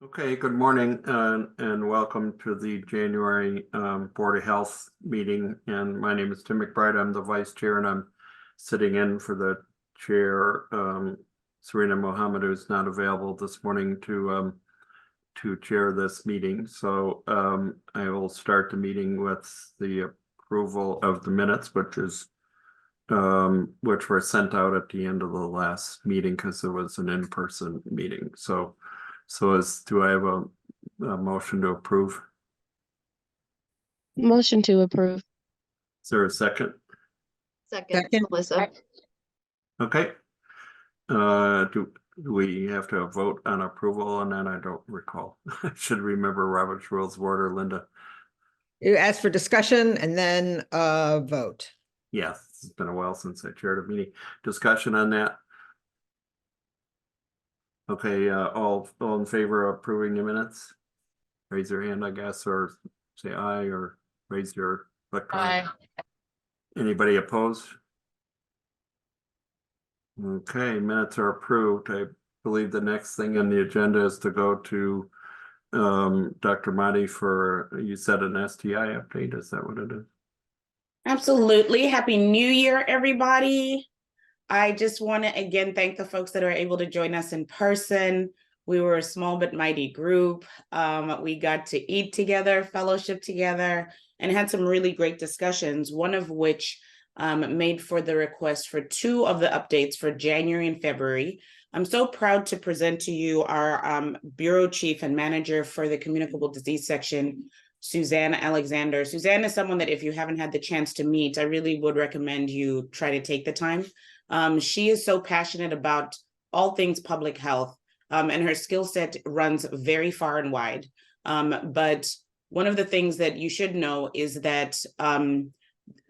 Okay, good morning and welcome to the January Board of Health meeting. And my name is Tim McBride. I'm the vice chair and I'm sitting in for the chair, Serena Mohammed, who's not available this morning to chair this meeting. So I will start the meeting with the approval of the minutes, which were sent out at the end of the last meeting because it was an in-person meeting. Do I have a motion to approve? Motion to approve. Is there a second? Second, Melissa. Okay. Do we have to vote on approval on that? I don't recall. I should remember Robert's Rules of Order, Linda. You asked for discussion and then vote. Yes, it's been a while since I chaired a meeting. Discussion on that? Okay, all in favor of approving the minutes? Raise your hand, I guess, or say aye, or raise your electronic. Aye. Anybody opposed? Okay, minutes are approved. I believe the next thing on the agenda is to go to Dr. Mahdi for, you said an STI update. Is that what it is? Absolutely. Happy New Year, everybody. I just want to again thank the folks that are able to join us in person. We were a small but mighty group. We got to eat together, fellowship together, and had some really great discussions, one of which made for the request for two of the updates for January and February. I'm so proud to present to you our Bureau Chief and Manager for the Communicable Disease Section, Suzanne Alexander. Suzanne is someone that if you haven't had the chance to meet, I really would recommend you try to take the time. She is so passionate about all things public health, and her skill set runs very far and wide. But one of the things that you should know is that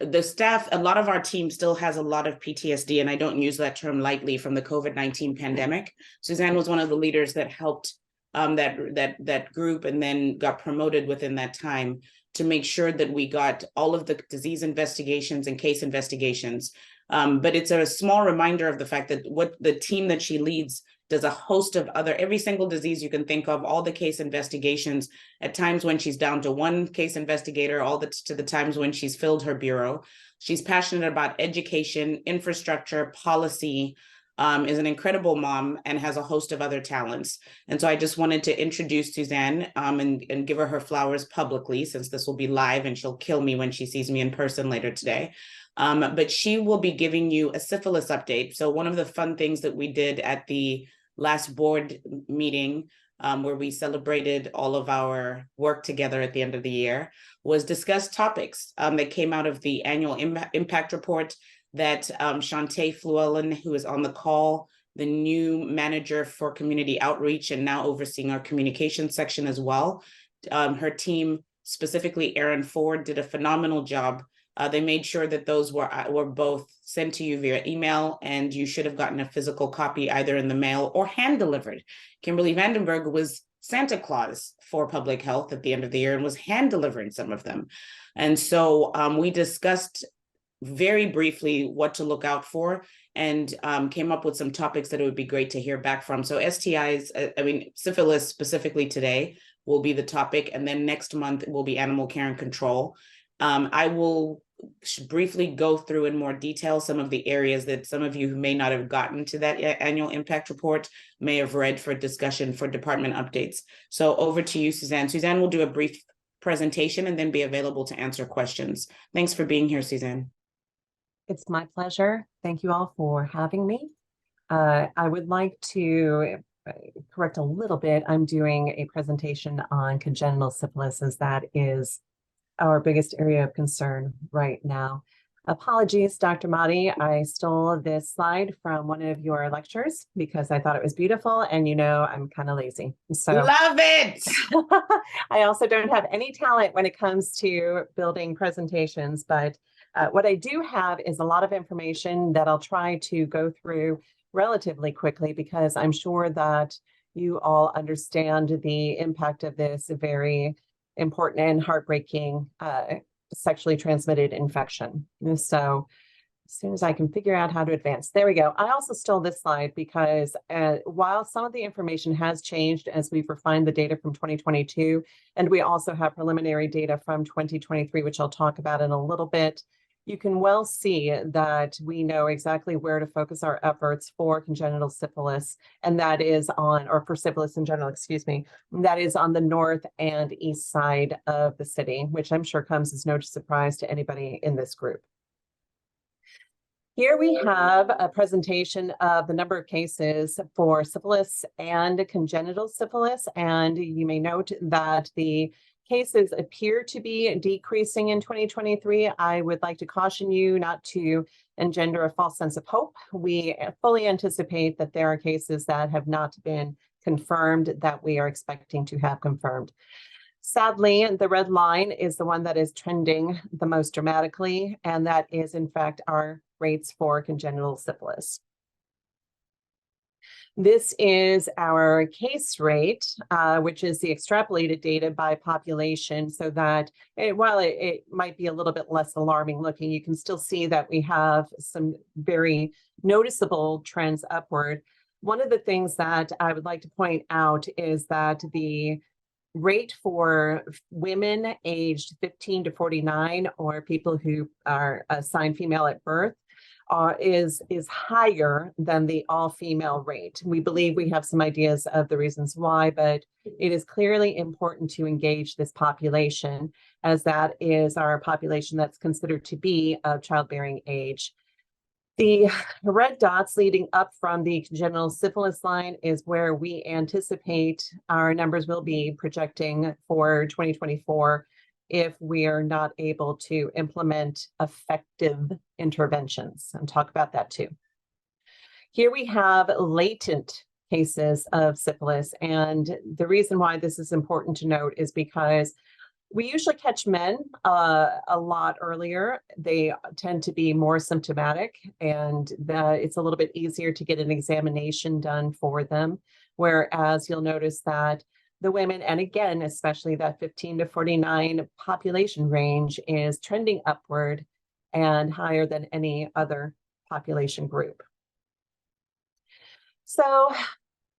the staff, a lot of our team still has a lot of PTSD, and I don't use that term lightly, from the COVID-19 pandemic. Suzanne was one of the leaders that helped that group and then got promoted within that time to make sure that we got all of the disease investigations and case investigations. But it's a small reminder of the fact that what the team that she leads does a host of every single disease you can think of, all the case investigations, at times when she's down to one case investigator, to the times when she's filled her bureau. She's passionate about education, infrastructure, policy, is an incredible mom, and has a host of other talents. And so I just wanted to introduce Suzanne and give her flowers publicly, since this will be live and she'll kill me when she sees me in person later today. But she will be giving you a syphilis update. So one of the fun things that we did at the last board meeting, where we celebrated all of our work together at the end of the year, was discuss topics that came out of the annual impact report that Shantae Fluellen, who is on the call, the new manager for community outreach and now overseeing our communication section as well. Her team, specifically Aaron Ford, did a phenomenal job. They made sure that those were both sent to you via email, and you should have gotten a physical copy either in the mail or hand delivered. Kimberly Vandenberg was Santa Claus for public health at the end of the year and was hand delivering some of them. And so we discussed very briefly what to look out for, and came up with some topics that it would be great to hear back from. So STIs, syphilis specifically today will be the topic, and then next month will be animal care and control. I will briefly go through in more detail some of the areas that some of you who may not have gotten to that annual impact report may have read for discussion for department updates. So over to you, Suzanne. Suzanne will do a brief presentation and then be available to answer questions. Thanks for being here, Suzanne. It's my pleasure. Thank you all for having me. I would like to correct a little bit. I'm doing a presentation on congenital syphilis, as that is our biggest area of concern right now. Apologies, Dr. Mahdi. I stole this slide from one of your lectures because I thought it was beautiful, and I'm kind of lazy. So love it. I also don't have any talent when it comes to building presentations, but what I do have is a lot of information that I'll try to go through relatively quickly, because I'm sure that you all understand the impact of this very important and heartbreaking sexually transmitted infection. So as soon as I can figure out how to advance. There we go. I also stole this slide because while some of the information has changed as we've refined the data from 2022, and we also have preliminary data from 2023, which I'll talk about in a little bit, you can well see that we know exactly where to focus our efforts for congenital syphilis, and that is on, or for syphilis in general, excuse me, that is on the north and east side of the city, which I'm sure comes as no surprise to anybody in this group. Here we have a presentation of the number of cases for syphilis and congenital syphilis, and you may note that the cases appear to be decreasing in 2023. I would like to caution you not to engender a false sense of hope. We fully anticipate that there are cases that have not been confirmed that we are expecting to have confirmed. Sadly, the red line is the one that is trending the most dramatically, and that is in fact our rates for congenital syphilis. This is our case rate, which is the extrapolated data by population, so that while it might be a little bit less alarming looking, you can still see that we have some very noticeable trends upward. One of the things that I would like to point out is that the rate for women aged 15 to 49, or people who are assigned female at birth, is higher than the all-female rate. We believe we have some ideas of the reasons why, but it is clearly important to engage this population, as that is our population that's considered to be of childbearing age. The red dots leading up from the congenital syphilis line is where we anticipate our numbers will be projecting for 2024 if we are not able to implement effective interventions, and talk about that too. Here we have latent cases of syphilis, and the reason why this is important to note is because we usually catch men a lot earlier. They tend to be more symptomatic, and it's a little bit easier to get an examination done for them. Whereas you'll notice that the women, and again, especially that 15 to 49 population range, is trending upward and higher than any other population group. So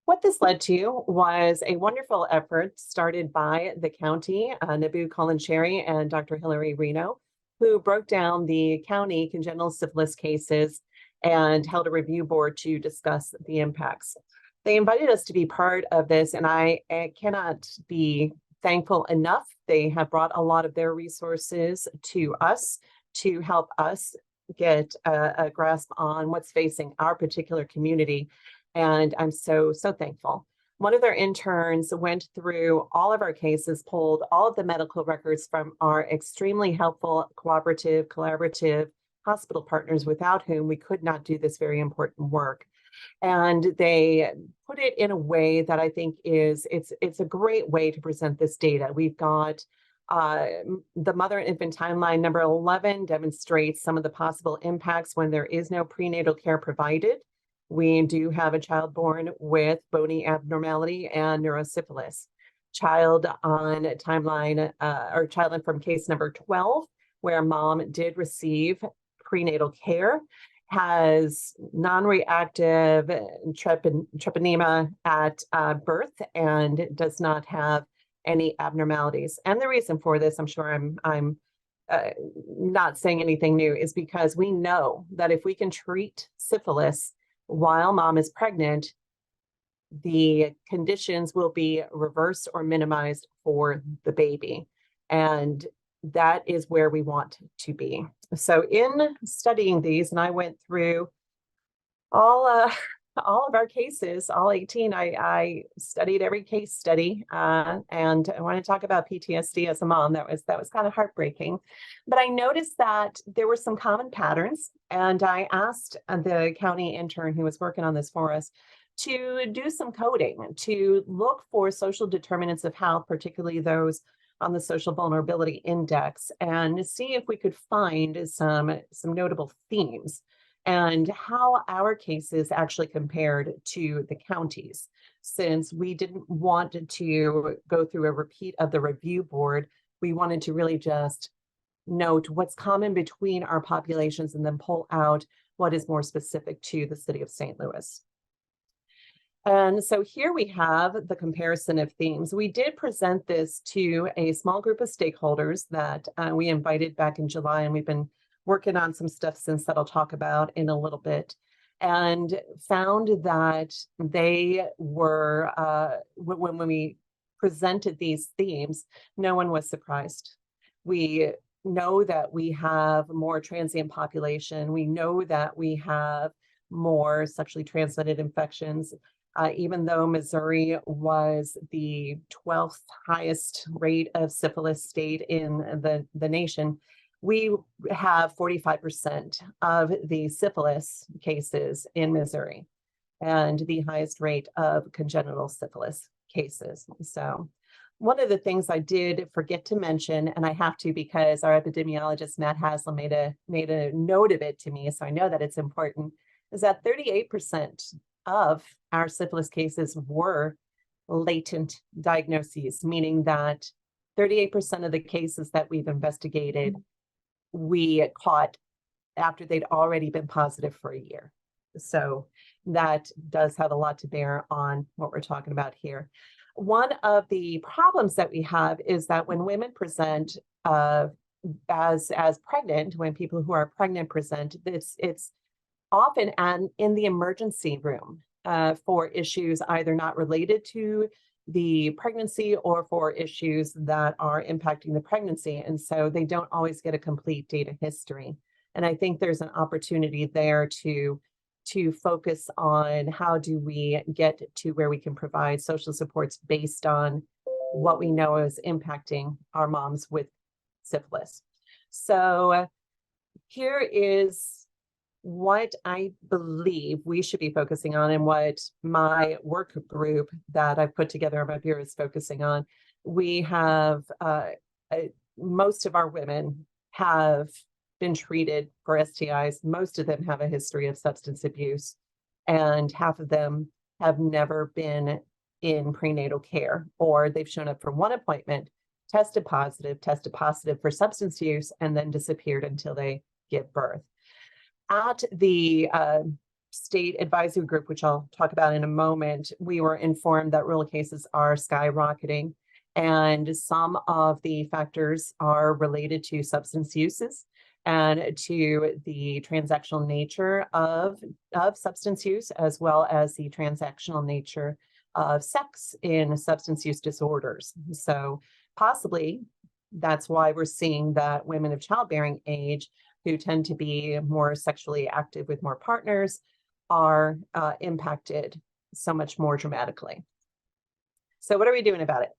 what this led to was a wonderful effort started by the county, Nabu Collin-Cherry and Dr. Hillary Reno, who broke down the county congenital syphilis cases and held a review board to discuss the impacts. They invited us to be part of this, and I cannot be thankful enough. They have brought a lot of their resources to us to help us get a grasp on what's facing our particular community. And I'm so thankful. One of their interns went through all of our cases, pulled all of the medical records from our extremely helpful, collaborative hospital partners, without whom we could not do this very important work. And they put it in a way that I think it's a great way to present this data. We've got the mother and infant timeline number 11 demonstrates some of the possible impacts when there is no prenatal care provided. We do have a child born with bony abnormality and neurosyphilis. Child on timeline, or child from case number 12, where mom did receive prenatal care, has non-reactive treponema at birth and does not have any abnormalities. And the reason for this, I'm sure I'm not saying anything new, is because we know that if we can treat syphilis while mom is pregnant, the conditions will be reversed or minimized for the baby. And that is where we want to be. So in studying these, and I went through all of our cases, all 18, I studied every case study, and I want to talk about PTSD as a mom. That was kind of heartbreaking, but I noticed that there were some common patterns, and I asked the county intern who was working on this for us to do some coding, to look for social determinants of health, particularly those on the social vulnerability index, and see if we could find some notable themes and how our cases actually compared to the counties. Since we didn't want to go through a repeat of the review board, we wanted to really just note what's common between our populations and then pull out what is more specific to the city of St. Louis. And so here we have the comparison of themes. We did present this to a small group of stakeholders that we invited back in July, and we've been working on some stuff since that I'll talk about in a little bit, and found that they were, when we presented these themes, no one was surprised. We know that we have more transient population. We know that we have more sexually transmitted infections. Even though Missouri was the 12th highest rate of syphilis state in the nation, we have 45% of the syphilis cases in Missouri and the highest rate of congenital syphilis cases. So one of the things I did forget to mention, and I have to because our epidemiologist, Matt Haslam, made a note of it to me, so I know that it's important, is that 38% of our syphilis cases were latent diagnoses, meaning that 38% of the cases that we've investigated, we caught after they'd already been positive for a year. So that does have a lot to bear on what we're talking about here. One of the problems that we have is that when women present as pregnant, when people who are pregnant present, it's often in the emergency room for issues either not related to the pregnancy or for issues that are impacting the pregnancy. And so they don't always get a complete data history. And I think there's an opportunity there to focus on how do we get to where we can provide social supports based on what we know is impacting our moms with syphilis. So here is what I believe we should be focusing on and what my work group that I've put together on my bureau is focusing on. We have, most of our women have been treated for STIs. Most of them have a history of substance abuse, and half of them have never been in prenatal care, or they've shown up for one appointment, tested positive for substance use, and then disappeared until they give birth. At the state advisory group, which I'll talk about in a moment, we were informed that rural cases are skyrocketing, and some of the factors are related to substance uses and to the transactional nature of substance use, as well as the transactional nature of sex in substance use disorders. So possibly that's why we're seeing that women of childbearing age who tend to be more sexually active with more partners are impacted so much more dramatically. So what are we doing about it?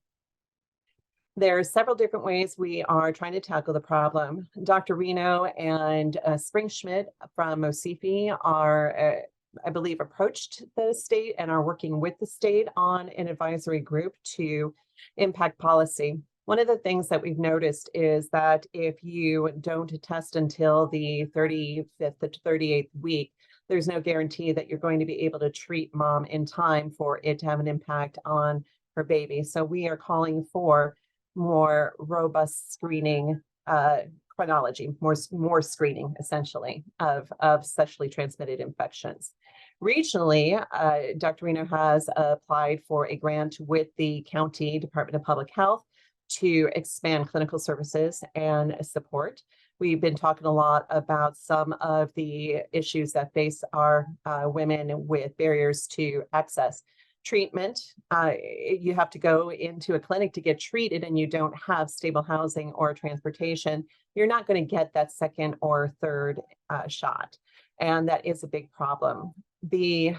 There are several different ways we are trying to tackle the problem. Dr. Reno and Spring Schmidt from OCFE are, I believe, approached the state and are working with the state on an advisory group to impact policy. One of the things that we've noticed is that if you don't test until the 35th to 38th week, there's no guarantee that you're going to be able to treat mom in time for it to have an impact on her baby. So we are calling for more robust screening chronology, more screening essentially of sexually transmitted infections. Regionally, Dr. Reno has applied for a grant with the County Department of Public Health to expand clinical services and support. We've been talking a lot about some of the issues that face our women with barriers to access treatment. You have to go into a clinic to get treated and you don't have stable housing or transportation, you're not going to get that second or third shot. And that is a big problem. The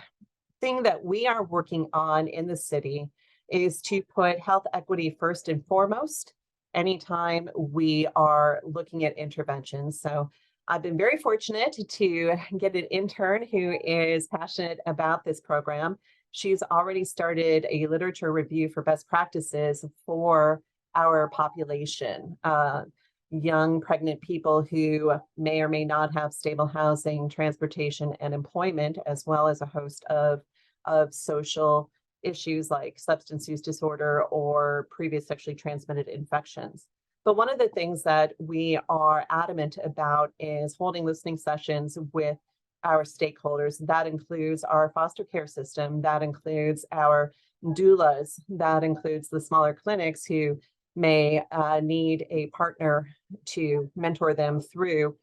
thing that we are working on in the city is to put health equity first and foremost anytime we are looking at interventions. So I've been very fortunate to get an intern who is passionate about this program. She's already started a literature review for best practices for our population, young pregnant people who may or may not have stable housing, transportation, and employment, as well as a host of social issues like substance use disorder or previous sexually transmitted infections. But one of the things that we are adamant about is holding listening sessions with our stakeholders. That includes our foster care system, that includes our doulas, that includes the smaller clinics who may need a partner to mentor them through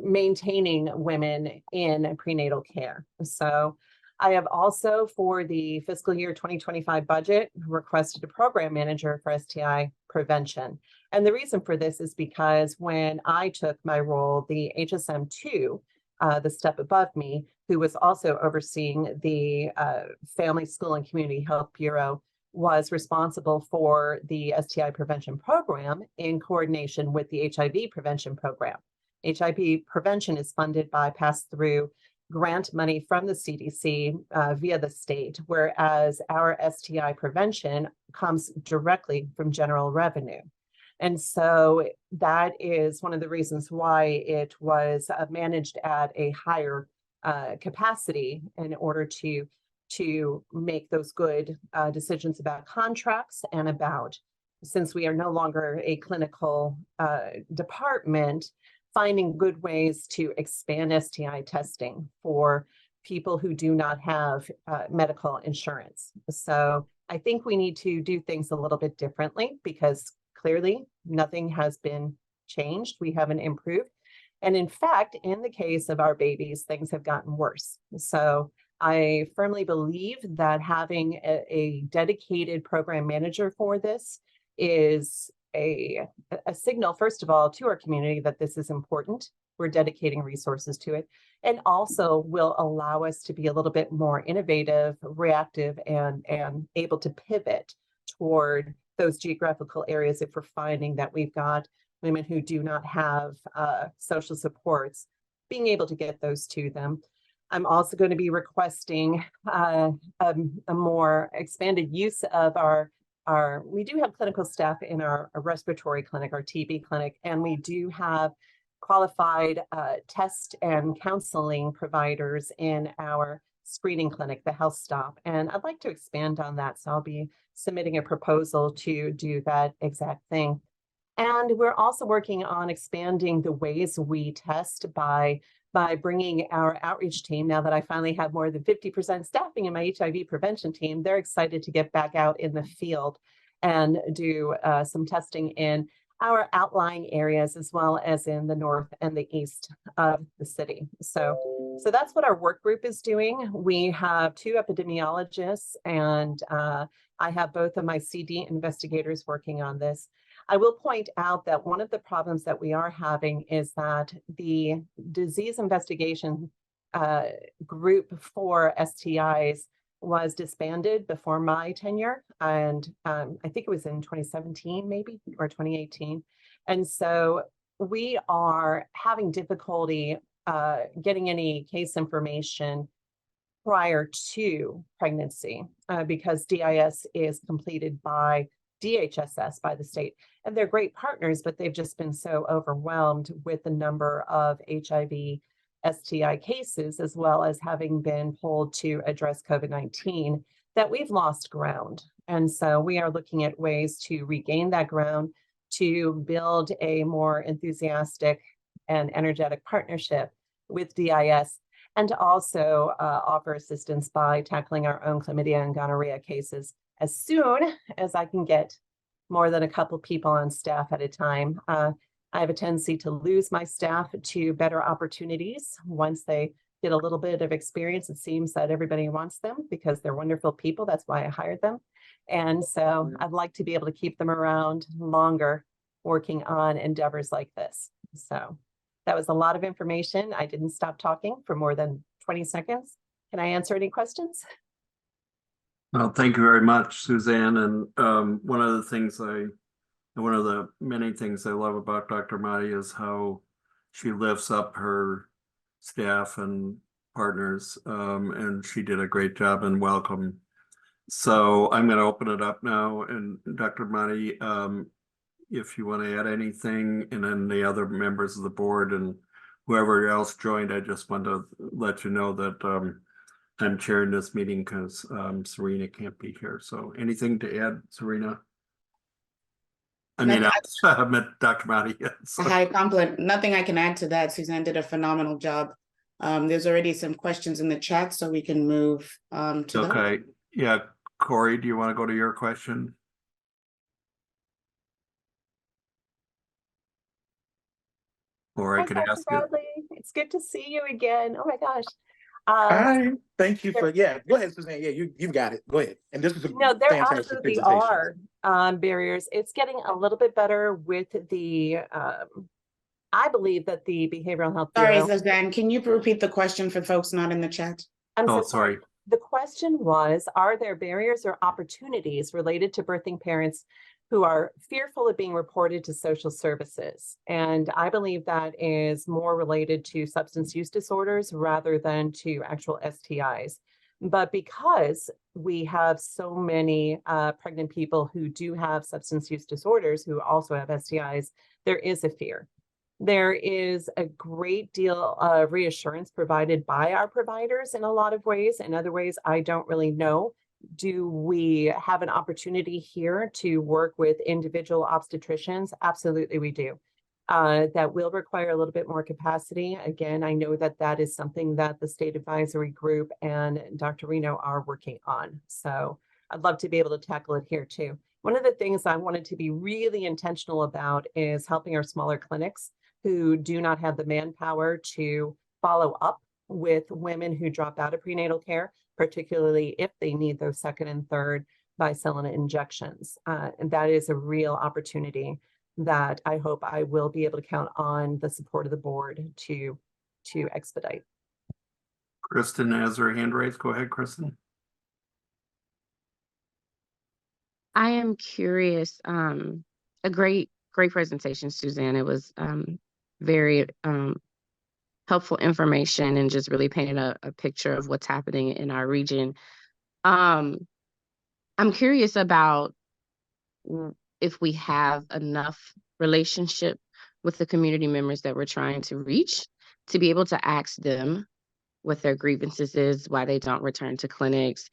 maintaining women in prenatal care. So I have also, for the fiscal year 2025 budget, requested a program manager for STI prevention. And the reason for this is because when I took my role, the HSM2, the step above me, who was also overseeing the Family, School, and Community Health Bureau, was responsible for the STI prevention program in coordination with the HIV prevention program. HIV prevention is funded by pass-through grant money from the CDC via the state, whereas our STI prevention comes directly from general revenue. And so that is one of the reasons why it was managed at a higher capacity in order to make those good decisions about contracts and about, since we are no longer a clinical department, finding good ways to expand STI testing for people who do not have medical insurance. So I think we need to do things a little bit differently because clearly nothing has been changed. We haven't improved. And in fact, in the case of our babies, things have gotten worse. So I firmly believe that having a dedicated program manager for this is a signal, first of all, to our community that this is important. We're dedicating resources to it, and also will allow us to be a little bit more innovative, reactive, and able to pivot toward those geographical areas if we're finding that we've got women who do not have social supports, being able to get those to them. I'm also going to be requesting a more expanded use of we do have clinical staff in our respiratory clinic, our TB clinic, and we do have qualified test and counseling providers in our screening clinic, the Health Stop. And I'd like to expand on that. So I'll be submitting a proposal to do that exact thing. And we're also working on expanding the ways we test by bringing our outreach team. Now that I finally have more than 50% staffing in my HIV prevention team, they're excited to get back out in the field and do some testing in our outlying areas as well as in the north and the east of the city. So that's what our work group is doing. We have 2 epidemiologists, and I have both of my CD investigators working on this. I will point out that one of the problems that we are having is that the disease investigation group for STIs was disbanded before my tenure. And I think it was in 2017, maybe, or 2018. And so we are having difficulty getting any case information prior to pregnancy because DIS is completed by DHSS, by the state. And they're great partners, but they've just been so overwhelmed with the number of HIV STI cases, as well as having been pulled to address COVID-19, that we've lost ground. And so we are looking at ways to regain that ground, to build a more enthusiastic and energetic partnership with DIS, and to also offer assistance by tackling our own chlamydia and gonorrhea cases as soon as I can get more than a couple people on staff at a time. I have a tendency to lose my staff to better opportunities. Once they get a little bit of experience, it seems that everybody wants them because they're wonderful people. That's why I hired them. And so I'd like to be able to keep them around longer working on endeavors like this. So that was a lot of information. I didn't stop talking for more than 20 seconds. Can I answer any questions? Well, thank you very much, Suzanne. And one of the many things I love about Dr. Mahdi is how she lifts up her staff and partners, and she did a great job and welcome. So I'm going to open it up now, and Dr. Mahdi, if you want to add anything, and then the other members of the board and whoever else joined, I just want to let you know that I'm chairing this meeting because Serena can't be here. So anything to add, Serena? I mean, I met Dr. Mahdi. A So. high compliment. Nothing I can add to that. Suzanne did a phenomenal job. There's already some questions in the chat, so we can move to those. Okay, yeah, Corey, do you want to go to your question? Or I Hi, could Dr. ask it. Bradley. It's good to see you again. Oh my gosh. Hi, thank you there- for, yeah, go ahead, Suzanne. Yeah, you've got it. Go ahead. And this is a No, there fantastic absolutely presentation. are barriers. It's getting a little bit better with the, I believe that the Behavioral Health Sorry, Bureau. Suzanne, can you repeat the question for folks not in the chat? I'm Oh, so sorry. sorry. The question was, are there barriers or opportunities related to birthing parents who are fearful of being reported to social services? And I believe that is more related to substance use disorders rather than to actual STIs. But because we have so many pregnant people who do have substance use disorders who also have STIs, there is a fear. There is a great deal of reassurance provided by our providers in a lot of ways. In other ways, I don't really know. Do we have an opportunity here to work with individual obstetricians? Absolutely, we do. That will require a little bit more capacity. Again, I know that that is something that the State Advisory Group and Dr. Reno are working on. So I'd love to be able to tackle it here too. One of the things I wanted to be really intentional about is helping our smaller clinics who do not have the manpower to follow up with women who drop out of prenatal care, particularly if they need those second and third Bisolin injections. And that is a real opportunity that I hope I will be able to count on the support of the board to expedite. Kristen has her hand raised. Go ahead, Kristen. I am curious. A great presentation, Suzanne. It was very helpful information and just really painted a picture of what's happening in our region. I'm curious about if we have enough relationship with the community members that we're trying to reach to be able to ask them what their grievances is, why they don't return to clinics.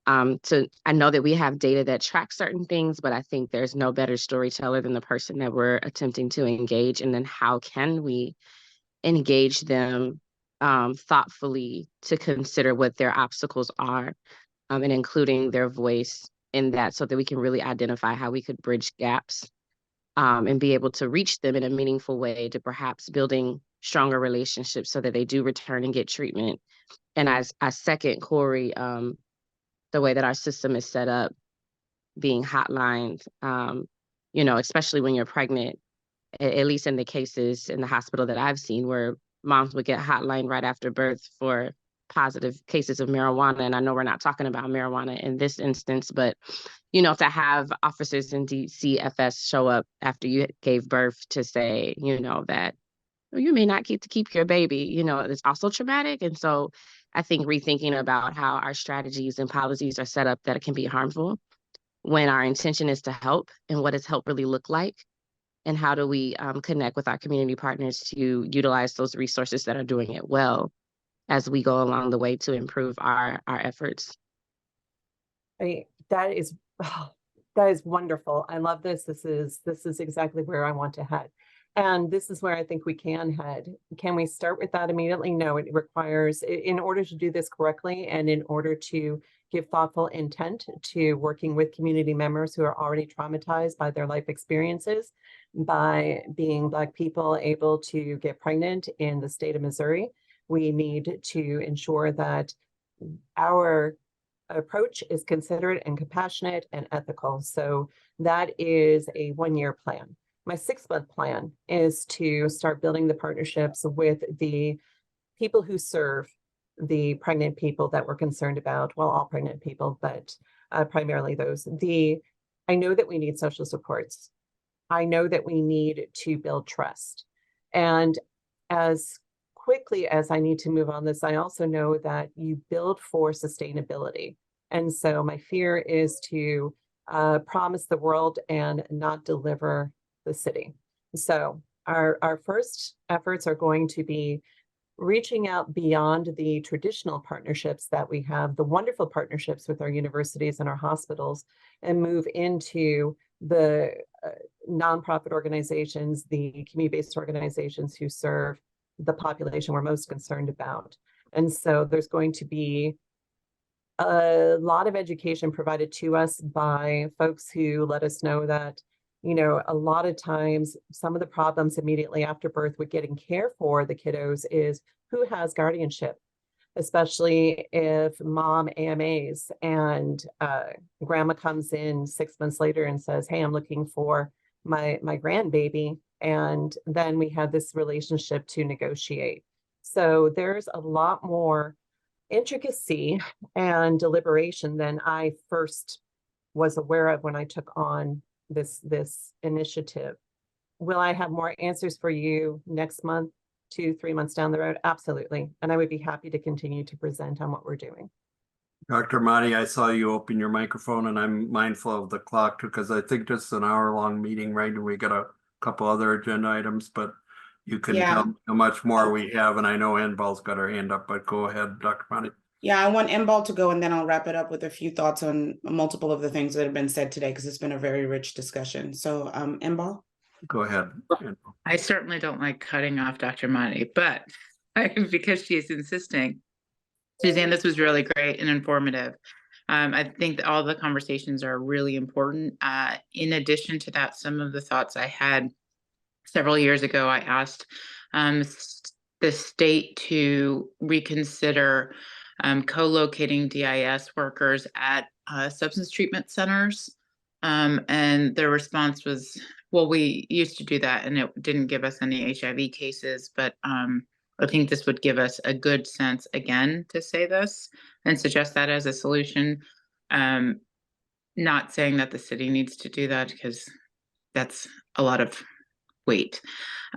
I know that we have data that tracks certain things, but I think there's no better storyteller than the person that we're attempting to engage. And then how can we engage them thoughtfully to consider what their obstacles are, and including their voice in that, so that we can really identify how we could bridge gaps and be able to reach them in a meaningful way, to perhaps building stronger relationships so that they do return and get treatment. And I second Corey, the way that our system is set up, being hotlined, especially when you're pregnant, at least in the cases in the hospital that I've seen, where moms would get hotlined right after birth for positive cases of marijuana. And I know we're not talking about marijuana in this instance, but, to have officers in DCFS show up after you gave birth to say, that you may not get to keep your baby, it's also traumatic. And so I think rethinking about how our strategies and policies are set up that it can be harmful when our intention is to help, and what does help really look like, and how do we connect with our community partners to utilize those resources that are doing it well as we go along the way to improve our efforts. That is wonderful. I love this. This is exactly where I want to head. And this is where I think we can head. Can we start with that immediately? No, it requires, in order to do this correctly and in order to give thoughtful intent to working with community members who are already traumatized by their life experiences, by being Black people able to get pregnant in the state of Missouri, we need to ensure that our approach is considerate and compassionate and ethical. So that is a 1-year plan. My 6-month plan is to start building the partnerships with the people who serve the pregnant people that we're concerned about. Well, all pregnant people, but primarily those. I know that we need social supports. I know that we need to build trust. And as quickly as I need to move on this, I also know that you build for sustainability. And so my fear is to promise the world and not deliver the city. So our first efforts are going to be reaching out beyond the traditional partnerships that we have, the wonderful partnerships with our universities and our hospitals, and move into the nonprofit organizations, the community-based organizations who serve the population we're most concerned about. And so there's going to be a lot of education provided to us by folks who let us know that, you know, a lot of times some of the problems immediately after birth with getting care for the kiddos is who has guardianship, especially if mom AMAs and grandma comes in 6 months later and says, hey, I'm looking for my grandbaby. And then we have this relationship to negotiate. So there's a lot more intricacy and deliberation than I first was aware of when I took on this initiative. Will I have more answers for you next month, 2-3 months down the road? Absolutely. And I would be happy to continue to present on what we're doing. Dr. Mahdi, I saw you open your microphone, and I'm mindful of the clock too, because I think this is an hour-long meeting, right? And we got a couple other agenda items, but you can Yeah. tell me how much more we have. And I know Anbal's got her hand up, but go ahead, Dr. Mahdi. Yeah, I want Embal to go, and then I'll wrap it up with a few thoughts on multiple of the things that have been said today, because it's been a very rich discussion. So, Embal? Go ahead. I certainly don't like cutting off Dr. Mahdi, but because she is insisting, Suzanne, this was really great and informative. I think that all the conversations are really important. In addition to that, some of the thoughts I had several years ago, I asked the state to reconsider co-locating DIS workers at substance treatment centers. And their response was, well, we used to do that and it didn't give us any HIV cases, but I think this would give us a good sense again to say this and suggest that as a solution. Not saying that the city needs to do that, because that's a lot of weight.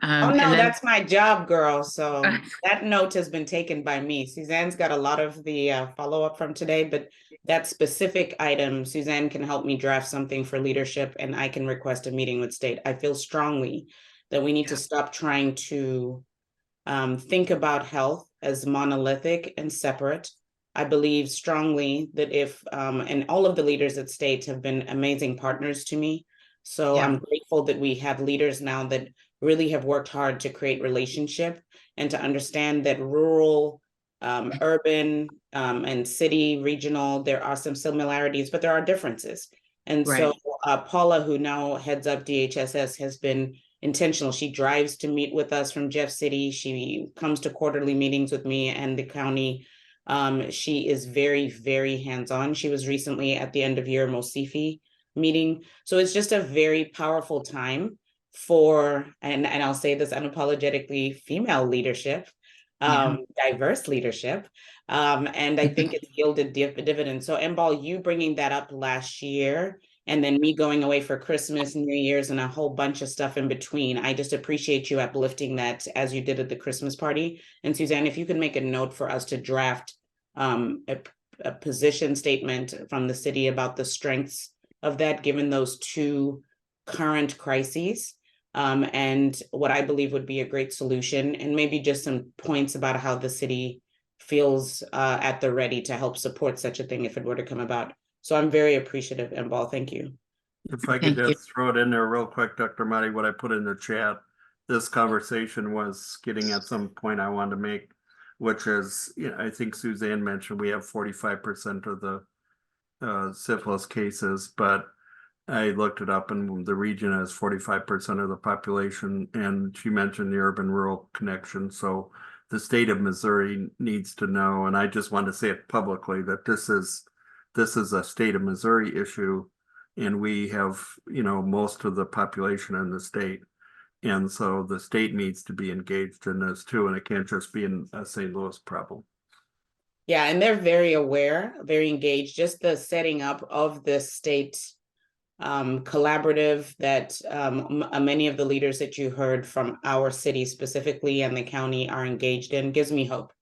Oh, no, that's my job, girl. So that note has been taken by me. Suzanne's got a lot of the follow-up from today, but that specific item, Suzanne can help me draft something for leadership, and I can request a meeting with state. I feel strongly that we need to stop trying to think about health as monolithic and separate. I believe strongly that if, and all of the leaders at state have been amazing partners to me. So I'm grateful that we have leaders now that really have worked hard to create relationship and to understand that rural, urban, and city, regional, there are some similarities, but there are differences. And so Paula, who now heads up DHSS, has been intentional. She drives to meet with us from Jeff City. She comes to quarterly meetings with me and the county. She is very, very hands-on. She was recently at the end of year Mosifi meeting. So it's just a very powerful time for, and I'll say this unapologetically, female leadership, diverse leadership. And I think it's yielded dividends. So Embal, you bringing that up last year, and then me going away for Christmas, New Year's, and a whole bunch of stuff in between. I just appreciate you uplifting that as you did at the Christmas party. And Suzanne, if you could make a note for us to draft a position statement from the city about the strengths of that, given those two current crises, and what I believe would be a great solution, and maybe just some points about how the city feels at the ready to help support such a thing if it were to come about. So I'm very appreciative, Embal. Thank you. If I could just throw it in there real quick, Dr. Mahdi, what I put in the chat, this conversation was getting at some point I wanted to make, which is, you know, I think Suzanne mentioned we have 45% of the syphilis cases, but I looked it up and the region has 45% of the population, and she mentioned the urban-rural connection. So the state of Missouri needs to know, and I just want to say it publicly, that this is a state of Missouri issue, and we have, you know, most of the population in the state. And so the state needs to be engaged in this too, and it can't just be a St. Louis problem. Yeah, and they're very aware, very engaged. Just the setting up of the state collaborative that many of the leaders that you heard from our city specifically and the county are engaged in gives me hope.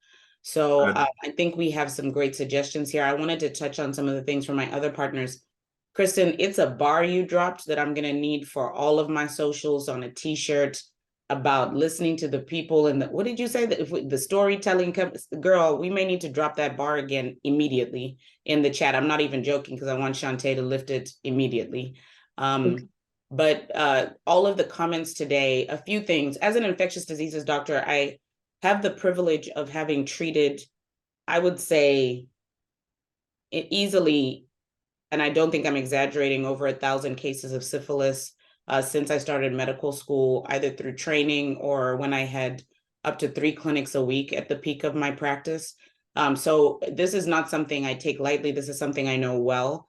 So I think we have some great suggestions here. I wanted to touch on some of the things from my other partners. Kristen, it's a bar you dropped that I'm going to need for all of my socials on a t-shirt about listening to the people and what did you say, that if the storytelling girl, we may need to drop that bar again immediately in the chat. I'm not even joking, because I want Shantae to lift it immediately. But all of the comments today, a few things. As an infectious diseases doctor, I have the privilege of having treated, I would say, easily, and I don't think I'm exaggerating, over 1,000 cases of syphilis since I started medical school, either through training or when I had up to 3 clinics a week at the peak of my practice. So this is not something I take lightly. This is something I know well.